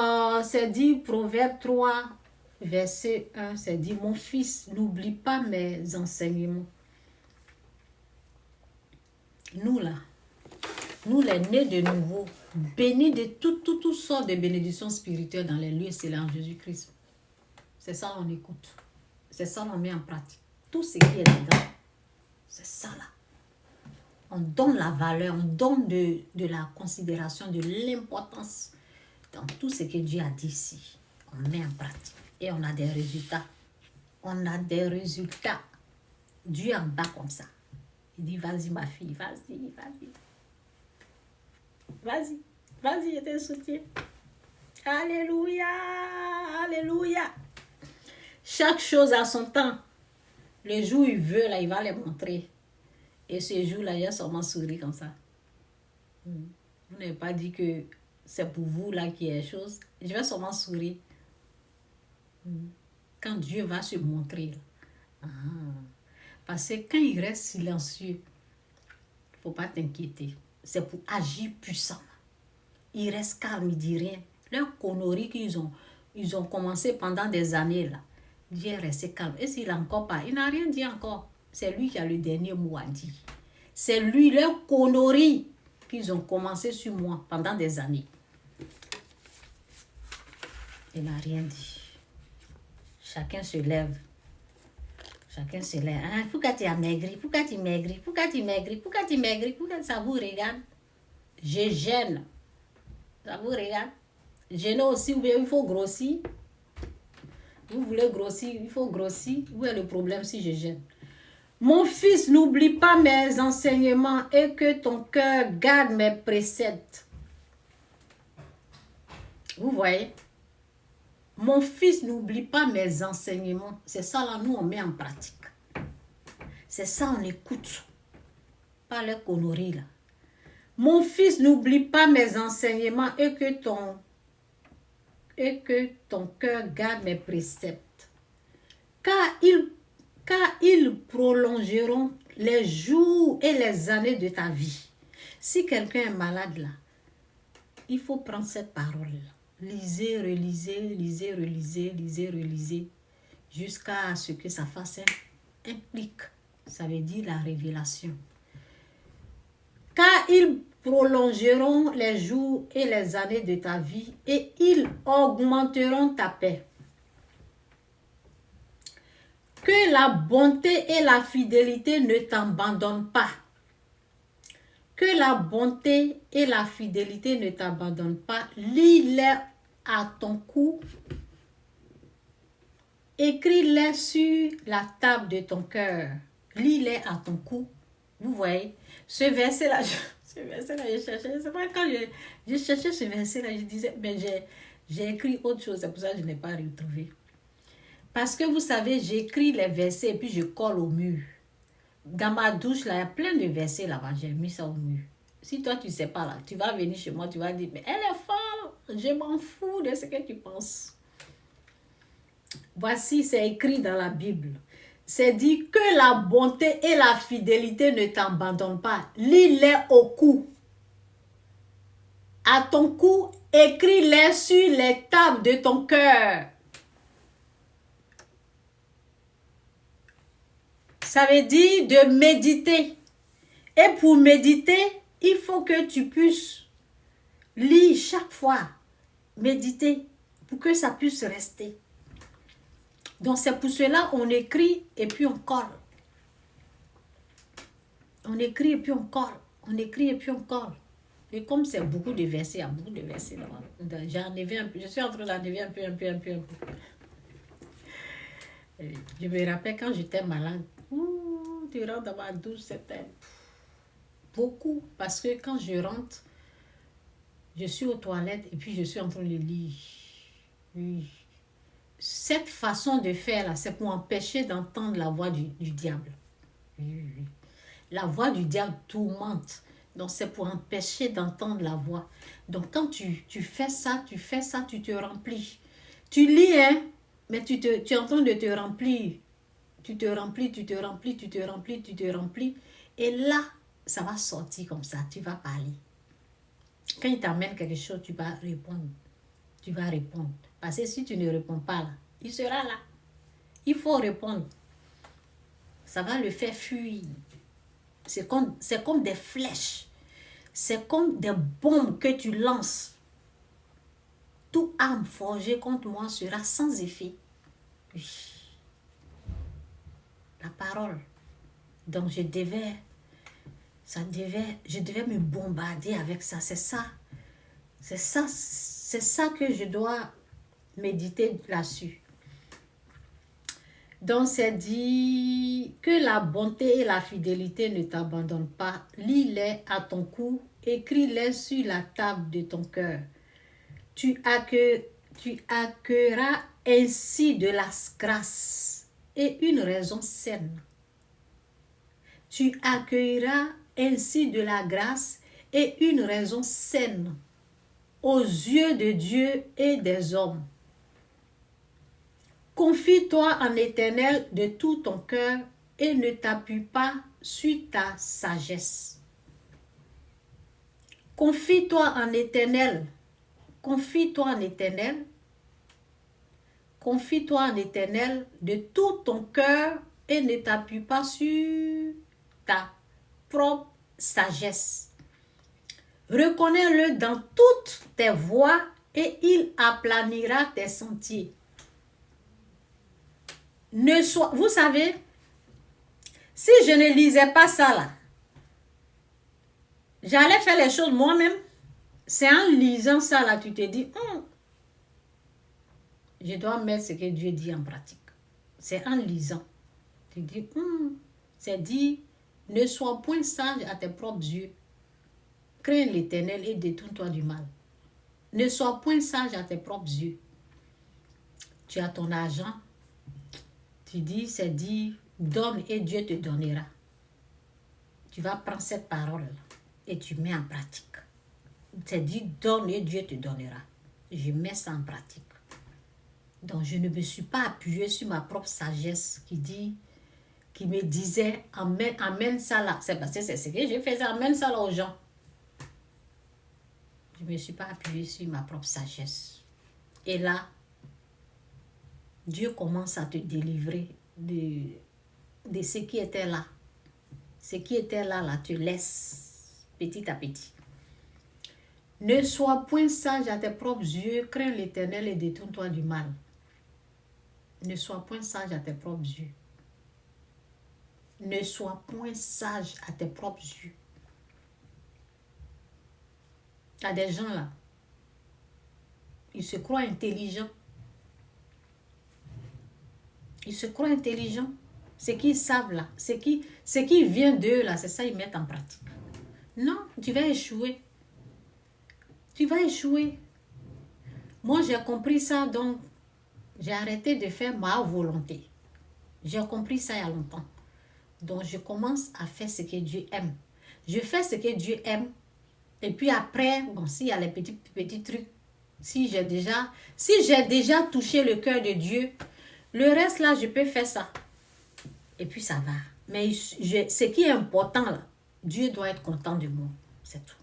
c'est dit, Proverbe 3, verset 1, c'est dit, mon fils, n'oublie pas mes enseignements. Nous là, nous les nés de nouveau, bénis de toutes sortes de bénédictions spirituelles dans les lieux célèbres en Jésus-Christ. C'est ça qu'on écoute. C'est ça qu'on met en pratique. Tout ce qui est dedans, c'est ça là. On donne la valeur, on donne de la considération, de l'importance dans tout ce que Dieu a dit ici. On met en pratique et on a des résultats. On a des résultats. Dieu en bas comme ça. Il dit, vas-y ma fille, vas-y, vas-y. Vas-y, vas-y, je te soutiens. Alléluia, alléluia. Chaque chose a son temps. Le jour où il veut, là, il va les montrer. Et ce jour-là, il a seulement souri comme ça. Vous n'avez pas dit que c'est pour vous là qu'il y a des choses. Je vais seulement sourire. Quand Dieu va se montrer. Parce que quand il reste silencieux, il ne faut pas t'inquiéter. C'est pour agir puissamment. Il reste calme, il ne dit rien. Leur connerie qu'ils ont commencé pendant des années là. Dieu est resté calme. Et s'il n'a encore pas, il n'a rien dit encore. C'est lui qui a le dernier mot à dire. C'est lui, leur connerie qu'ils ont commencé sur moi pendant des années. Il n'a rien dit. Chacun se lève. Chacun se lève. Ah, pourquoi tu as maigri? Pourquoi tu maigris? Pourquoi tu maigris? Pourquoi tu maigris? Pourquoi ça vous regarde? Je gêne. Ça vous regarde? Gêner aussi, ou bien il faut grossir. Vous voulez grossir, il faut grossir. Où est le problème si je gêne? Mon fils, n'oublie pas mes enseignements et que ton cœur garde mes préceptes. Vous voyez? Mon fils, n'oublie pas mes enseignements. C'est ça là, nous on met en pratique. C'est ça, on écoute. Pas les conneries là. Mon fils, n'oublie pas mes enseignements et que ton cœur garde mes préceptes. Car ils prolongeront les jours et les années de ta vie. Si quelqu'un est malade là, il faut prendre cette parole-là. Lisez, relisez, lisez, relisez, lisez, relisez, jusqu'à ce que ça fasse un clic. Ça veut dire la révélation. Car ils prolongeront les jours et les années de ta vie et ils augmenteront ta paix. Que la bonté et la fidélité ne t'abandonnent pas. Que la bonté et la fidélité ne t'abandonnent pas. Lis-les à ton cou. Écris-les sur la table de ton cœur. Lis-les à ton cou. Vous voyez, ce verset-là, je cherchais. C'est pas quand je cherchais ce verset-là, je disais, mais j'ai écrit autre chose. C'est pour ça que je n'ai pas retrouvé. Parce que vous savez, j'écris les versets et puis je colle au mur. Dans ma douche, là, il y a plein de versets là-bas. J'ai mis ça au mur. Si toi, tu ne sais pas là, tu vas venir chez moi, tu vas dire, mais elle est folle. Je m'en fous de ce que tu penses. Voici, c'est écrit dans la Bible. C'est dit que la bonté et la fidélité ne t'abandonnent pas. Lis-les au cou. À ton cou, écris-les sur les tables de ton cœur. Ça veut dire de méditer. Et pour méditer, il faut que tu puisses lire chaque fois, méditer, pour que ça puisse rester. Donc c'est pour cela qu'on écrit et puis on colle. On écrit et puis on colle. On écrit et puis on colle. Et comme c'est beaucoup de versets, il y a beaucoup de versets là. J'en ai un peu. Je suis en train d'enlever un peu. Je me rappelle quand j'étais malade. Durant dans ma douche, c'était beaucoup. Parce que quand je rentre, je suis aux toilettes et puis je suis en train de lire. Oui. Cette façon de faire là, c'est pour empêcher d'entendre la voix du diable. Oui. La voix du diable tourmente. Donc, c'est pour empêcher d'entendre la voix. Donc, quand tu fais ça, tu te remplis. Tu lis, hein, mais tu es en train de te remplir. Tu te remplis. Et là, ça va sortir comme ça. Tu vas parler. Quand il t'amène quelque chose, tu vas répondre. Parce que si tu ne réponds pas là, il sera là. Il faut répondre. Ça va le faire fuir. C'est comme des flèches. C'est comme des bombes que tu lances. Toute arme forgée contre moi sera sans effet. Oui. La parole. Donc je devais me bombarder avec ça. C'est ça que je dois méditer là-dessus. Donc, c'est dit que la bonté et la fidélité ne t'abandonnent pas. Lis-les à ton cou, écris-les sur la table de ton cœur. Tu accueilleras ainsi de la grâce et une raison saine. Tu accueilleras ainsi de la grâce et une raison saine aux yeux de Dieu et des hommes. Confie-toi en l'Éternel de tout ton cœur et ne t'appuie pas sur ta sagesse. Confie-toi en l'Éternel. Confie-toi en l'Éternel. Confie-toi en l'Éternel de tout ton cœur et ne t'appuie pas sur ta propre sagesse. Reconnais-le dans toutes tes voies et il aplanira tes sentiers. Vous savez, si je ne lisais pas ça là, j'allais faire les choses moi-même. C'est en lisant ça là, tu te dis, je dois mettre ce que Dieu dit en pratique. C'est en lisant. Tu dis, c'est dit, ne sois point sage à tes propres yeux. Crains l'Éternel et détourne-toi du mal. Ne sois point sage à tes propres yeux. Tu as ton argent. Tu dis, c'est dit, donne et Dieu te donnera. Tu vas prendre cette parole et tu mets en pratique. C'est dit, donne et Dieu te donnera. Je mets ça en pratique. Donc, je ne me suis pas appuyée sur ma propre sagesse qui me disait, amène ça là. C'est parce que c'est ce que je faisais, amène ça là aux gens. Je ne me suis pas appuyée sur ma propre sagesse. Et là, Dieu commence à te délivrer de ce qui était là. Ce qui était là, te laisse petit à petit. Ne sois point sage à tes propres yeux, crains l'Éternel et détourne-toi du mal. Ne sois point sage à tes propres yeux. Ne sois point sage à tes propres yeux. Il y a des gens là, ils se croient intelligents. Ils se croient intelligents. Ce qu'ils savent là, ce qui vient d'eux là, c'est ça qu'ils mettent en pratique. Non, tu vas échouer. Tu vas échouer. Moi, j'ai compris ça, donc j'ai arrêté de faire ma volonté. J'ai compris ça il y a longtemps. Donc, je commence à faire ce que Dieu aime. Je fais ce que Dieu aime. Et puis après, bon, s'il y a les petits trucs, si j'ai déjà touché le cœur de Dieu, le reste là, je peux faire ça. Et puis ça va. Mais ce qui est important là, Dieu doit être content de moi. C'est tout.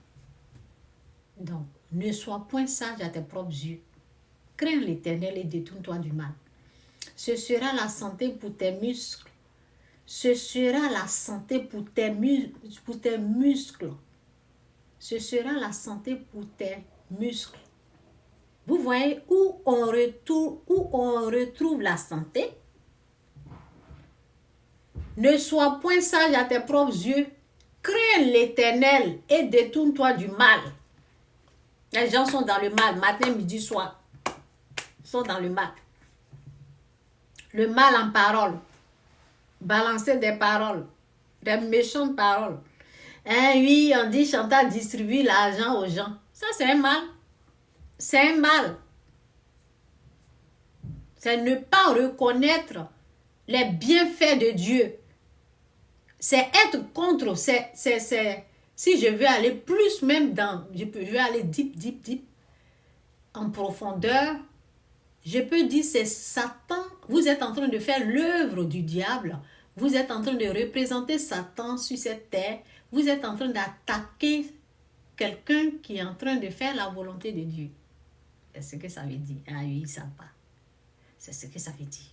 Donc, ne sois point sage à tes propres yeux. Crains l'Éternel et détourne-toi du mal. Ce sera la santé pour tes muscles Ce sera la santé pour tes muscles. Ce sera la santé pour tes muscles. Vous voyez où on retrouve la santé? Ne sois point sage à tes propres yeux. Crains l'Éternel et détourne-toi du mal. Les gens sont dans le mal, matin, midi, soir. Ils sont dans le mal. Le mal en parole. Balancer des paroles. Des méchantes paroles. Hein, oui, on dit Chantal distribue l'argent aux gens. Ça, c'est un mal. C'est un mal. C'est ne pas reconnaître les bienfaits de Dieu. C'est être contre. Si je veux aller plus même dans, je veux aller deep, en profondeur, je peux dire c'est Satan. Vous êtes en train de faire l'œuvre du diable. Vous êtes en train de représenter Satan sur cette terre. Vous êtes en train d'attaquer quelqu'un qui est en train de faire la volonté de Dieu. C'est ce que ça veut dire. Ah oui, ça va. C'est ce que ça veut dire.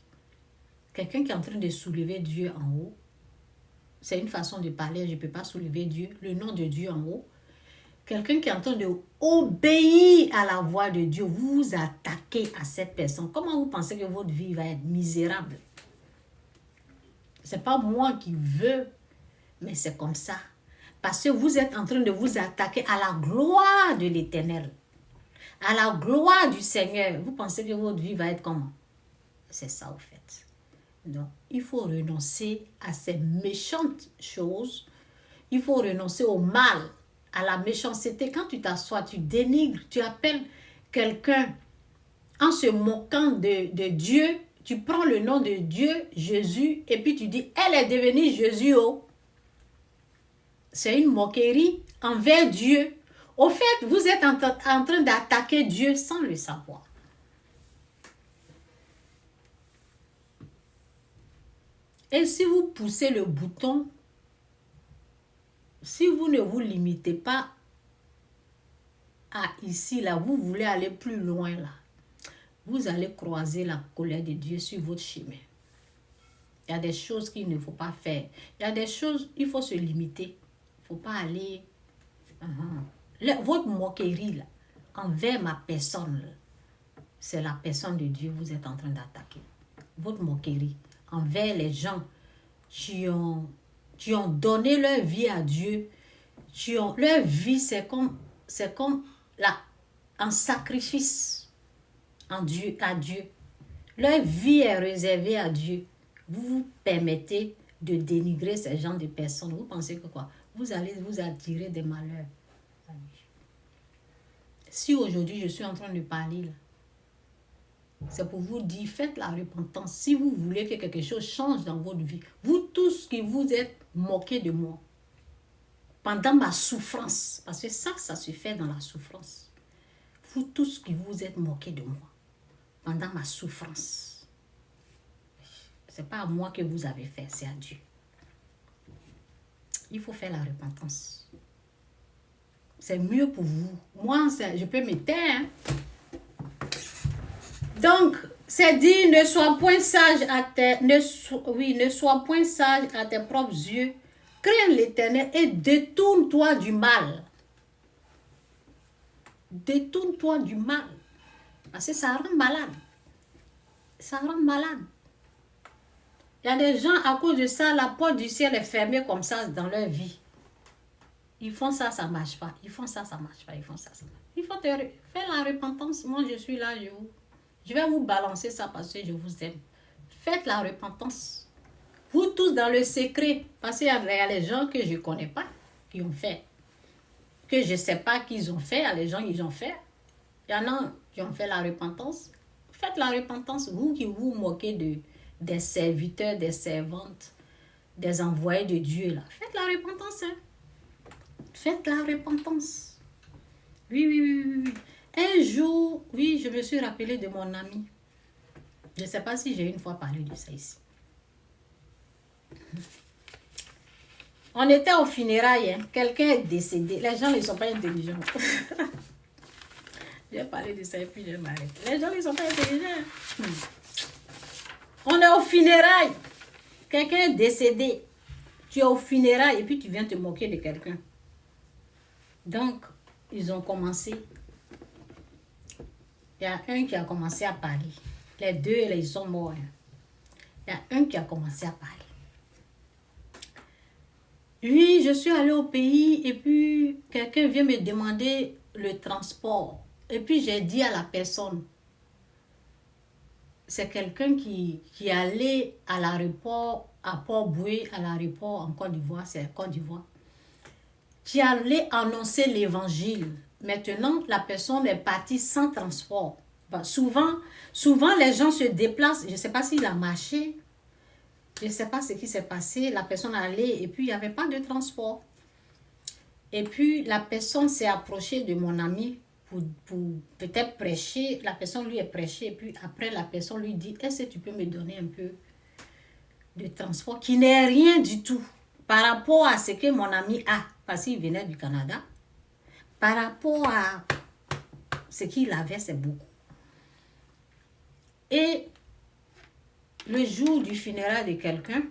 Quelqu'un qui est en train de soulever Dieu en haut, c'est une façon de parler, je ne peux pas soulever Dieu, le nom de Dieu en haut. Quelqu'un qui est en train d'obéir à la voix de Dieu, vous vous attaquez à cette personne. Comment vous pensez que votre vie va être misérable? Ce n'est pas moi qui veux, mais c'est comme ça. Parce que vous êtes en train de vous attaquer à la gloire de l'Éternel, à la gloire du Seigneur. Vous pensez que votre vie va être comment? C'est ça au fait. Donc, il faut renoncer à ces méchantes choses. Il faut renoncer au mal, à la méchanceté. Quand tu t'assois, tu dénigres, tu appelles quelqu'un en se moquant de Dieu. Tu prends le nom de Dieu, Jésus, et puis tu dis, elle est devenue Jésus. Oh. C'est une moquerie envers Dieu. Au fait, vous êtes en train d'attaquer Dieu sans le savoir. Et si vous poussez le bouton, si vous ne vous limitez pas à ici, là, vous voulez aller plus loin, là, vous allez croiser la colère de Dieu sur votre chemin. Il y a des choses qu'il ne faut pas faire. Il y a des choses, il faut se limiter. Il ne faut pas aller... Votre moquerie, là, envers ma personne, c'est la personne de Dieu que vous êtes en train d'attaquer. Votre moquerie envers les gens qui ont donné leur vie à Dieu. Leur vie, c'est comme un sacrifice à Dieu. Leur vie est réservée à Dieu. Vous vous permettez de dénigrer ces gens de personnes. Vous pensez que quoi? Vous allez vous attirer des malheurs. Si aujourd'hui je suis en train de parler là, c'est pour vous dire, faites la repentance. Si vous voulez que quelque chose change dans votre vie, vous tous qui vous êtes moqués de moi, pendant ma souffrance, parce que ça se fait dans la souffrance. Vous tous qui vous êtes moqués de moi, pendant ma souffrance, ce n'est pas à moi que vous avez fait, c'est à Dieu. Il faut faire la repentance. C'est mieux pour vous. Moi, je peux me taire, hein? Donc, c'est dit, ne sois point sage à tes propres yeux. Crains l'Éternel et détourne-toi du mal. Détourne-toi du mal. Parce que ça rend malade. Ça rend malade. Il y a des gens, à cause de ça, la porte du ciel est fermée comme ça dans leur vie. Ils font ça, ça ne marche pas. Ils font ça, ça ne marche pas. Ils font ça, ça marche pas. Il faut faire la repentance. Moi, je suis là, je vais vous balancer ça parce que je vous aime. Faites la repentance. Vous tous dans le secret. Parce qu'il y a les gens que je ne connais pas qui ont fait. Que je ne sais pas qu'ils ont fait. Il y a les gens qui ont fait. Il y en a qui ont fait la repentance. Faites la repentance. Vous qui vous moquez des serviteurs, des servantes, des envoyés de Dieu. Là. Faites la repentance. Hein. Faites la repentance. Oui. Un jour, oui, je me suis rappelé de mon ami. Je ne sais pas si j'ai une fois parlé de ça ici. On était au funérailles. Hein. Quelqu'un est décédé. Les gens ne sont pas intelligents. J'ai parlé de ça et puis je m'arrête. Les gens ne sont pas intelligents. On est au funérailles. Quelqu'un est décédé. Tu es au funérail et puis tu viens te moquer de quelqu'un. Donc, ils ont commencé. Il y a un qui a commencé à parler. Les deux, ils sont morts. Il y a un qui a commencé à parler. Oui, je suis allée au pays et puis quelqu'un vient me demander le transport. Et puis j'ai dit à la personne, c'est quelqu'un qui allait à l'aéroport, à Port-Boué, à l'aéroport en Côte d'Ivoire, c'est Côte d'Ivoire, qui allait annoncer l'évangile. Maintenant, la personne est partie sans transport. Ben, souvent, les gens se déplacent, je ne sais pas s'il a marché, je ne sais pas ce qui s'est passé, la personne allait et puis il n'y avait pas de transport. Et puis la personne s'est approchée de mon ami pour peut-être prêcher. La personne lui est prêchée et puis après la personne lui dit, est-ce que tu peux me donner un peu de transport qui n'est rien du tout par rapport à ce que mon ami a, parce qu'il venait du Canada, par rapport à ce qu'il avait, c'est beaucoup. Et le jour du funérail de quelqu'un,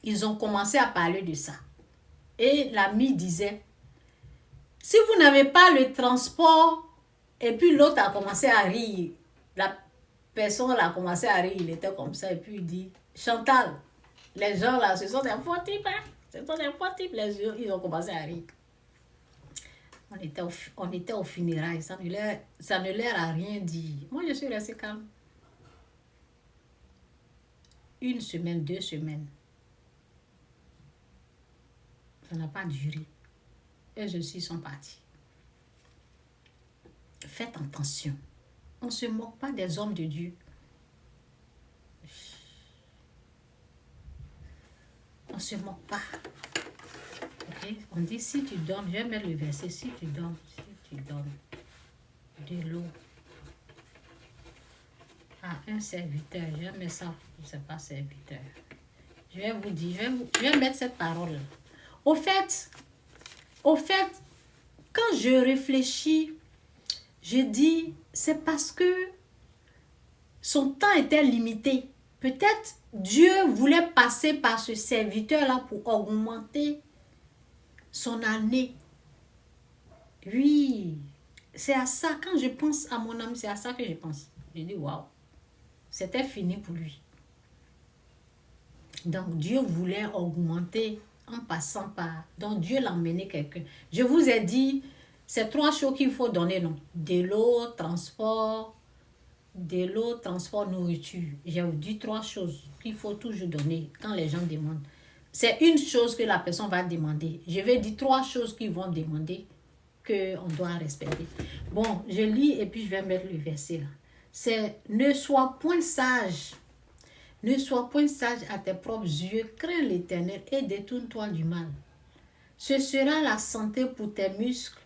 ils ont commencé à parler de ça. Et l'ami disait, si vous n'avez pas le transport, et puis l'autre a commencé à rire, la personne a commencé à rire, il était comme ça, et puis il dit, Chantal, les gens là, ce sont des faux types, hein? Ce sont des faux types, les gens, ils ont commencé à rire. On était au funérail, ça ne leur a rien dit. Moi, je suis restée calme. 1 semaine, 2 semaines. Ça n'a pas duré. Eux aussi sont partis. Faites attention. On ne se moque pas des hommes de Dieu. On ne se moque pas. Okay? On dit si tu donnes, je vais mettre le verset, si tu donnes de l'eau à un serviteur, je vais mettre ça, je ne sais pas, serviteur. Je vais vous dire, je vais mettre cette parole. Au fait, quand je réfléchis, je dis, c'est parce que son temps était limité. Peut-être Dieu voulait passer par ce serviteur-là pour augmenter son année. Oui, c'est à ça. Quand je pense à mon ami, c'est à ça que je pense. Je dis, waouh, c'était fini pour lui. Donc, Dieu voulait augmenter en passant par... Donc, Dieu l'a emmené quelqu'un. Je vous ai dit, c'est 3 choses qu'il faut donner, non? De l'eau, transport, nourriture. J'ai dit 3 choses qu'il faut toujours donner quand les gens demandent. C'est une chose que la personne va demander. Je vais dire 3 choses qu'ils vont demander qu'on doit respecter. Bon, je lis et puis je vais mettre le verset là. C'est « Ne sois point sage. Ne sois point sage à tes propres yeux. Crains l'Éternel et détourne-toi du mal. Ce sera la santé pour tes muscles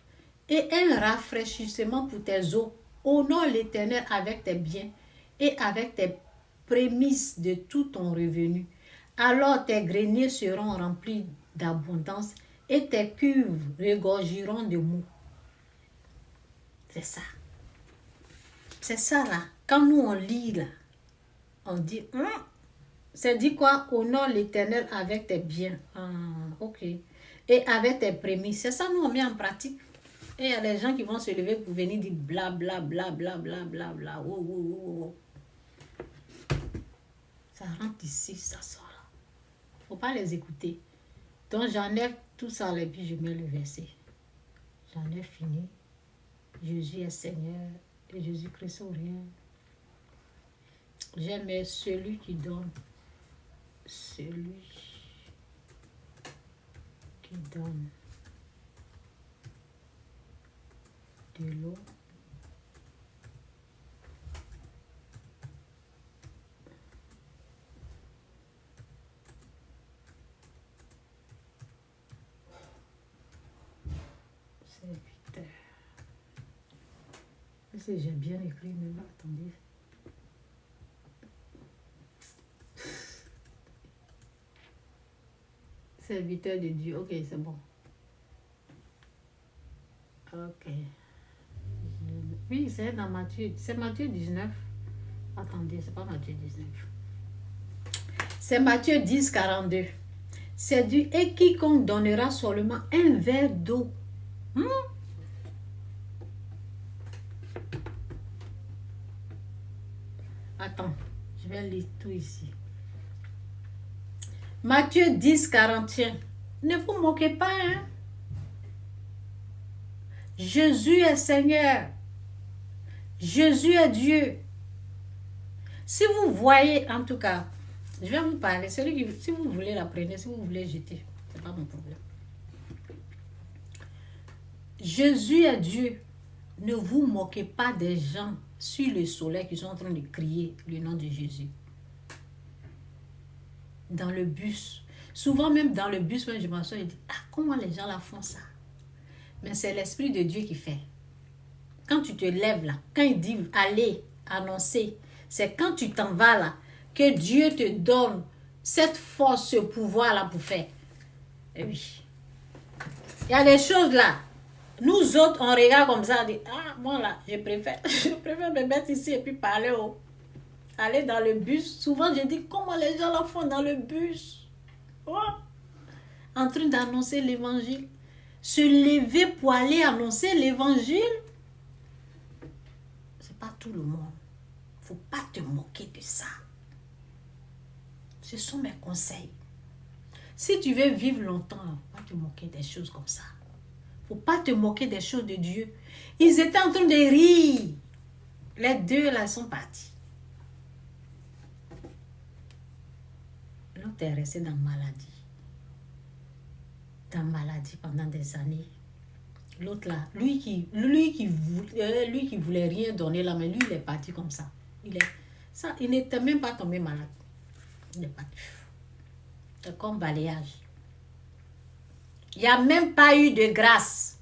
et un rafraîchissement pour tes os. Honore l'Éternel avec tes biens et avec tes prémices de tout ton revenu. Alors tes greniers seront remplis d'abondance et tes cuves regorgeront de mou. » C'est ça. C'est ça là. Quand nous on lit là, on dit, c'est dit quoi? Honore l'Éternel avec tes biens. Ah, ok. Et avec tes prémices. C'est ça nous on met en pratique. Et il y a des gens qui vont se lever pour venir dire bla bla bla bla bla bla bla. Oh, oh, oh, oh. Ça rentre ici, ça sort là. Faut pas les écouter. Donc j'enlève tout ça et puis je mets le verset. J'en ai fini. Jésus est Seigneur et Jésus-Christ ou rien. J'aime celui qui donne. Celui qui donne de l'eau. Serviteur. Est-ce que j'ai bien écrit même? Attendez. Serviteur de Dieu. Ok, c'est bon. Ok. Oui, c'est dans Matthieu. C'est Matthieu 19. Attendez, c'est pas Matthieu 19. C'est Matthieu 10, 42. C'est dit, et quiconque donnera seulement un verre d'eau. Attends, je vais lire tout ici. Matthieu 10, 41. Ne vous moquez pas, hein? Jésus est Seigneur. Jésus est Dieu. Si vous voyez, en tout cas, je vais vous parler. Si vous voulez la prenez, si vous voulez jeter, ce n'est pas mon problème. Jésus est Dieu. Ne vous moquez pas des gens sur le soleil qui sont en train de crier le nom de Jésus. Dans le bus. Souvent même dans le bus, quand je m'assois, je dis, ah, comment les gens là font ça? Mais c'est l'Esprit de Dieu qui fait. Quand tu te lèves là, quand il dit allez annoncer, c'est quand tu t'en vas là, que Dieu te donne cette force, ce pouvoir là pour faire. Et oui. Il y a des choses là. Nous autres, on regarde comme ça, on dit, ah, moi là, je préfère me mettre ici et puis parler aller dans le bus. Souvent, je dis, comment les gens la font dans le bus? Oh. En train d'annoncer l'évangile. Se lever pour aller annoncer l'évangile. C'est pas tout le monde. Faut pas te moquer de ça. Ce sont mes conseils. Si tu veux vivre longtemps, pas te moquer des choses comme ça. Faut pas te moquer des choses de Dieu. Ils étaient en train de rire. Les deux là sont partis. L'autre est resté dans la maladie. Dans la maladie pendant des années. L'autre là, lui qui voulait rien donner là, mais lui il est parti comme ça. Il n'était même pas tombé malade. Il est parti. C'est comme balayage. Il n'y a même pas eu de grâce.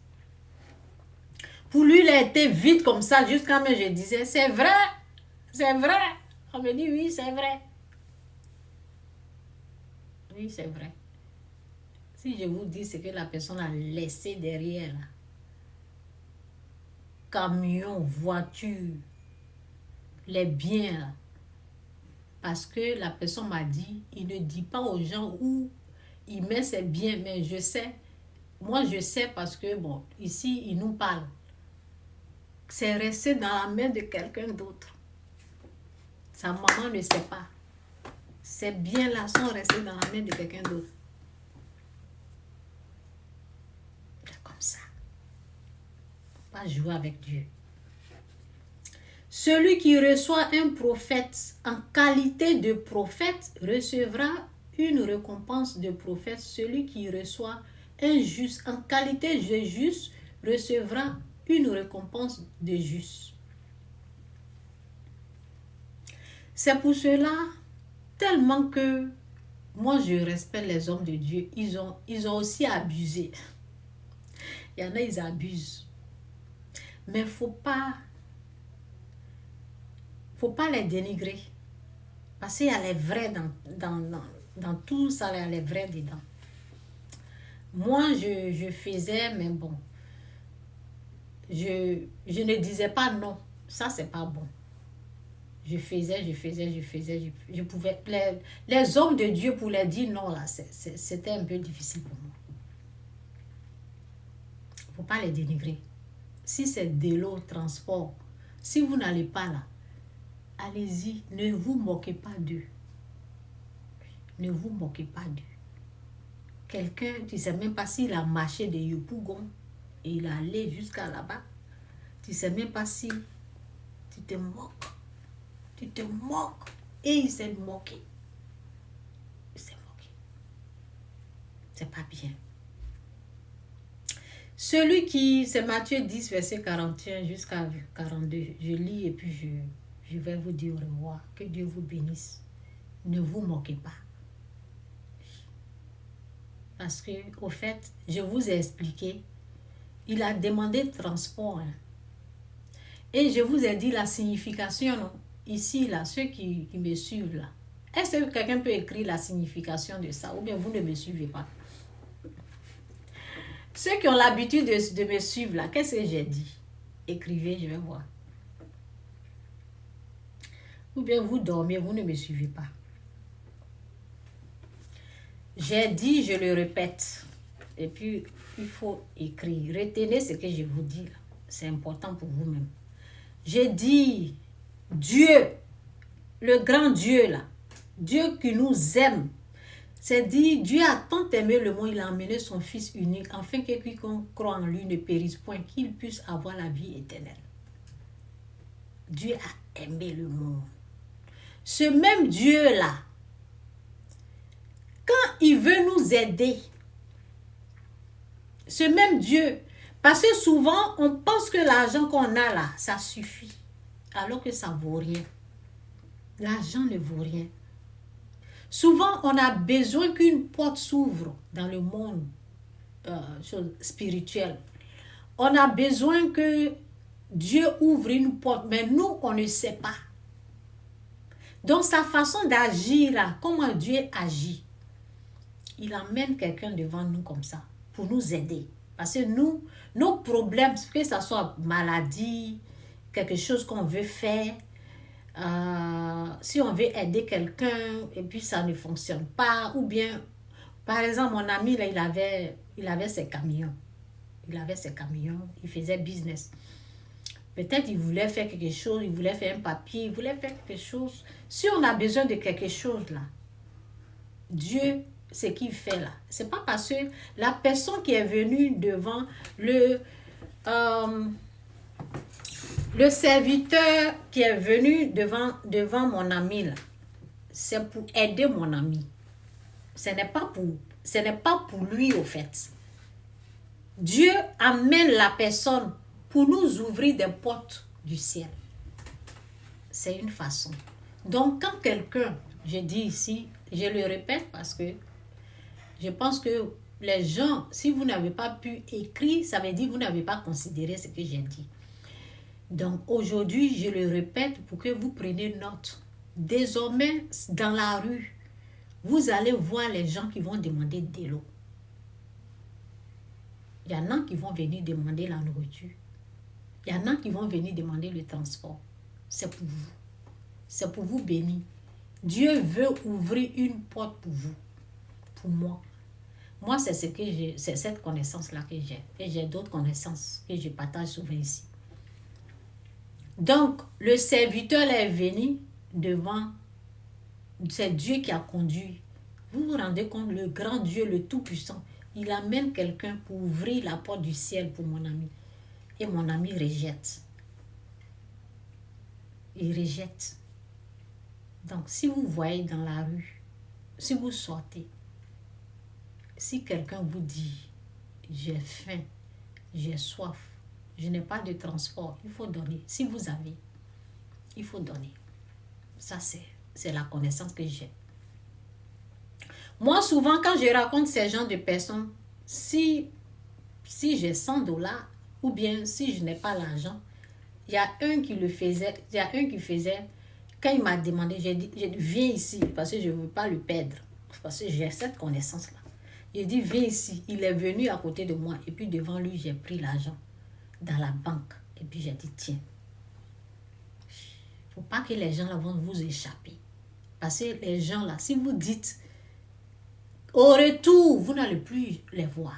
Pour lui, il a été vite comme ça, jusqu'à même je disais, c'est vrai, c'est vrai. On me dit, oui, c'est vrai. Oui, c'est vrai. Si je vous dis ce que la personne a laissé derrière, là, camion, voiture, les biens, là, parce que la personne m'a dit, il ne dit pas aux gens où il met ses biens, mais je sais, moi je sais parce que, bon, ici, il nous parle. C'est resté dans la main de quelqu'un d'autre. Sa maman ne sait pas. Ces biens-là sont restés dans la main de quelqu'un d'autre. C'est comme ça. Faut pas jouer avec Dieu. Celui qui reçoit un prophète en qualité de prophète recevra une récompense de prophète. Celui qui reçoit un juste en qualité de juste recevra une récompense de juste. C'est pour cela, tellement que moi je respecte les hommes de Dieu, ils ont aussi abusé. Il y en a, ils abusent. Mais il ne faut pas les dénigrer. Parce qu'il y a les vrais dans tout ça, il y a les vrais dedans. Moi, je faisais, mais bon, je ne disais pas non. Ça, c'est pas bon. Je faisais. Je pouvais. Les hommes de Dieu, pour les dire non, là, c'était un peu difficile pour moi. Il ne faut pas les dénigrer. Si c'est de l'eau, transport, si vous n'allez pas là, allez-y, ne vous moquez pas d'eux. Ne vous moquez pas d'eux. Quelqu'un, tu ne sais même pas s'il a marché de Yopougon et il est allé jusqu'à là-bas. Tu ne sais même pas si tu te moques. Tu te moques. Et il s'est moqué. Il s'est moqué. C'est pas bien. Celui qui, c'est Matthieu 10, verset 41 jusqu'à 42. Je lis et puis je vais vous dire au revoir. Que Dieu vous bénisse. Ne vous moquez pas. Parce que, au fait, je vous ai expliqué, il a demandé transport. Hein. Et je vous ai dit la signification, non? Ici, là, ceux qui me suivent, là. Est-ce que quelqu'un peut écrire la signification de ça? Ou bien vous ne me suivez pas? Ceux qui ont l'habitude de me suivre, là, qu'est-ce que j'ai dit? Écrivez, je vais voir. Ou bien vous dormez, vous ne me suivez pas. J'ai dit, je le répète. Et puis, il faut écrire. Retenez ce que je vous dis là. C'est important pour vous-même. J'ai dit, Dieu, le grand Dieu là, Dieu qui nous aime, c'est dit, Dieu a tant aimé le monde, il a emmené son Fils unique, afin que quiconque croit en lui ne périsse point, qu'il puisse avoir la vie éternelle. Dieu a aimé le monde. Ce même Dieu-là, quand il veut nous aider, ce même Dieu, parce que souvent, on pense que l'argent qu'on a là, ça suffit, alors que ça ne vaut rien. L'argent ne vaut rien. Souvent, on a besoin qu'une porte s'ouvre dans le monde spirituel. On a besoin que Dieu ouvre une porte, mais nous, on ne sait pas. Donc, sa façon d'agir, là, comment Dieu agit, il amène quelqu'un devant nous comme ça, pour nous aider. Parce que nous, nos problèmes, que ce soit maladie, quelque chose qu'on veut faire, si on veut aider quelqu'un et puis ça ne fonctionne pas, ou bien, par exemple, mon ami, là, il avait ses camions. Il avait ses camions, il faisait business. Peut-être il voulait faire quelque chose, il voulait faire un papier, il voulait faire quelque chose. Si on a besoin de quelque chose là, Dieu, ce qu'il fait là, c'est pas parce que la personne qui est venue devant le serviteur qui est venu devant mon ami là, c'est pour aider mon ami. Ce n'est pas pour lui au fait. Dieu amène la personne pour nous ouvrir des portes du ciel. C'est une façon. Donc, quand quelqu'un, je dis ici, je le répète parce que je pense que les gens, si vous n'avez pas pu écrire, ça veut dire que vous n'avez pas considéré ce que j'ai dit. Donc, aujourd'hui, je le répète pour que vous preniez note. Désormais, dans la rue, vous allez voir les gens qui vont demander de l'eau. Il y en a qui vont venir demander la nourriture. Il y en a qui vont venir demander le transport. C'est pour vous. C'est pour vous bénir. Dieu veut ouvrir une porte pour vous. Pour moi. Moi, c'est cette connaissance-là que j'ai. Et j'ai d'autres connaissances que je partage souvent ici. Donc, le serviteur est venu devant. C'est Dieu qui a conduit. Vous vous rendez compte, le grand Dieu, le Tout-Puissant, il amène quelqu'un pour ouvrir la porte du ciel pour mon ami. Et mon ami rejette. Il rejette. Donc, si vous voyez dans la rue, si vous sortez, si quelqu'un vous dit, j'ai faim, j'ai soif, je n'ai pas de transport, il faut donner. Si vous avez, il faut donner. Ça, c'est la connaissance que j'ai. Moi, souvent, quand je raconte ces genres de personnes, si j'ai 100 $, ou bien si je n'ai pas l'argent, il y a un qui le faisait, quand il m'a demandé, j'ai dit, viens ici, parce que je ne veux pas le perdre, parce que j'ai cette connaissance-là. J'ai dit, viens ici. Il est venu à côté de moi, et puis devant lui, j'ai pris l'argent dans la banque, et puis j'ai dit, tiens. Il ne faut pas que les gens là vont vous échapper. Parce que les gens là, si vous dites, au retour, vous n'allez plus les voir.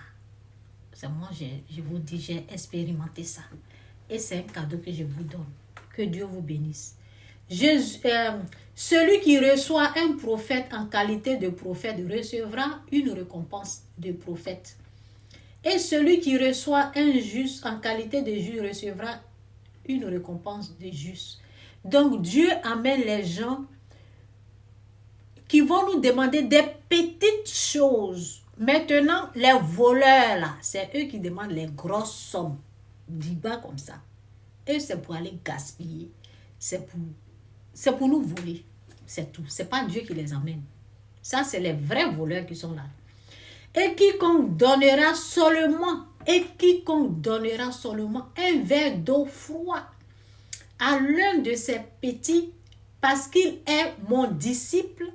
C'est moi, je vous dis, j'ai expérimenté ça. Et c'est un cadeau que je vous donne. Que Dieu vous bénisse. Celui qui reçoit un prophète en qualité de prophète recevra une récompense de prophète. Et celui qui reçoit un juste en qualité de juste recevra une récompense de juste. Donc Dieu amène les gens qui vont nous demander des petites choses. Maintenant, les voleurs là, c'est eux qui demandent les grosses sommes. D'Iba comme ça. Et c'est pour aller gaspiller. C'est pour nous voler. C'est tout. C'est pas Dieu qui les amène. Ça, c'est les vrais voleurs qui sont là. Et quiconque donnera seulement un verre d'eau froide à l'un de ses petits, parce qu'il est mon disciple,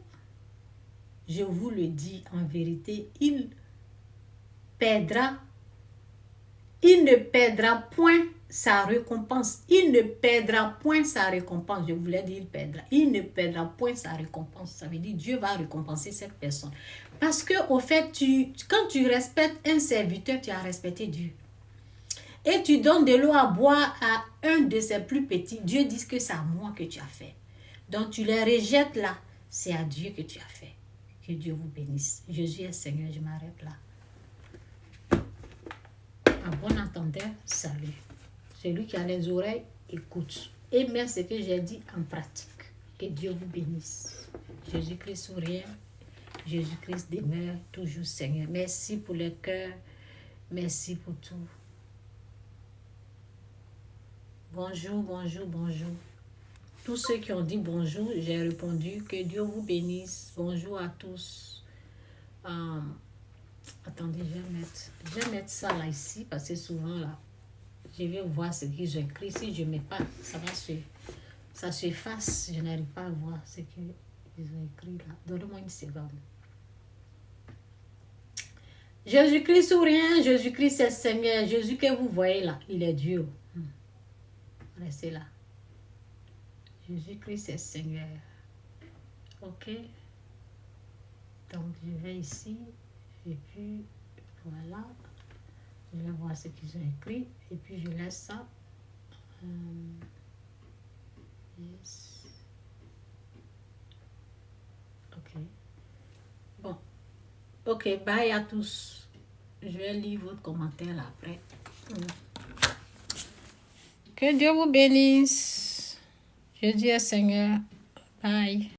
je vous le dis en vérité, il ne perdra point sa récompense. Il ne perdra point sa récompense. Je voulais dire il perdra. Il ne perdra point sa récompense. Ça veut dire Dieu va récompenser cette personne. Parce que, au fait, quand tu respectes un serviteur, tu as respecté Dieu. Et tu donnes de l'eau à boire à un de ses plus petits. Dieu dit que c'est à moi que tu as fait. Donc, tu les rejettes là. C'est à Dieu que tu as fait. Que Dieu vous bénisse. Jésus est Seigneur, je m'arrête là. En bon entendeur, salut. Celui qui a les oreilles, écoute. Et mets ce que j'ai dit en pratique. Que Dieu vous bénisse. Jésus-Christ sourire. Jésus-Christ demeure toujours Seigneur. Merci pour le cœur. Merci pour tout. Bonjour, bonjour, bonjour. Tous ceux qui ont dit bonjour, j'ai répondu que Dieu vous bénisse. Bonjour à tous. Attendez, je vais mettre ça là ici parce que souvent là, je vais voir ce qu'ils ont écrit. Si je ne mets pas, ça s'efface. Je n'arrive pas à voir ce qu'ils ont écrit là. Donnez-moi une seconde. Jésus-Christ ou rien, Jésus-Christ est Seigneur. Jésus que vous voyez là, il est Dieu. Restez là. Jésus-Christ est Seigneur. Ok. Donc, je vais ici. Et puis, voilà. Je vais voir ce qu'ils ont écrit. Et puis, je laisse ça. Yes. Ok. Bon. Ok, bye à tous. Je vais lire votre commentaire là après. Que Dieu vous bénisse. Je dis à Seigneur, bye.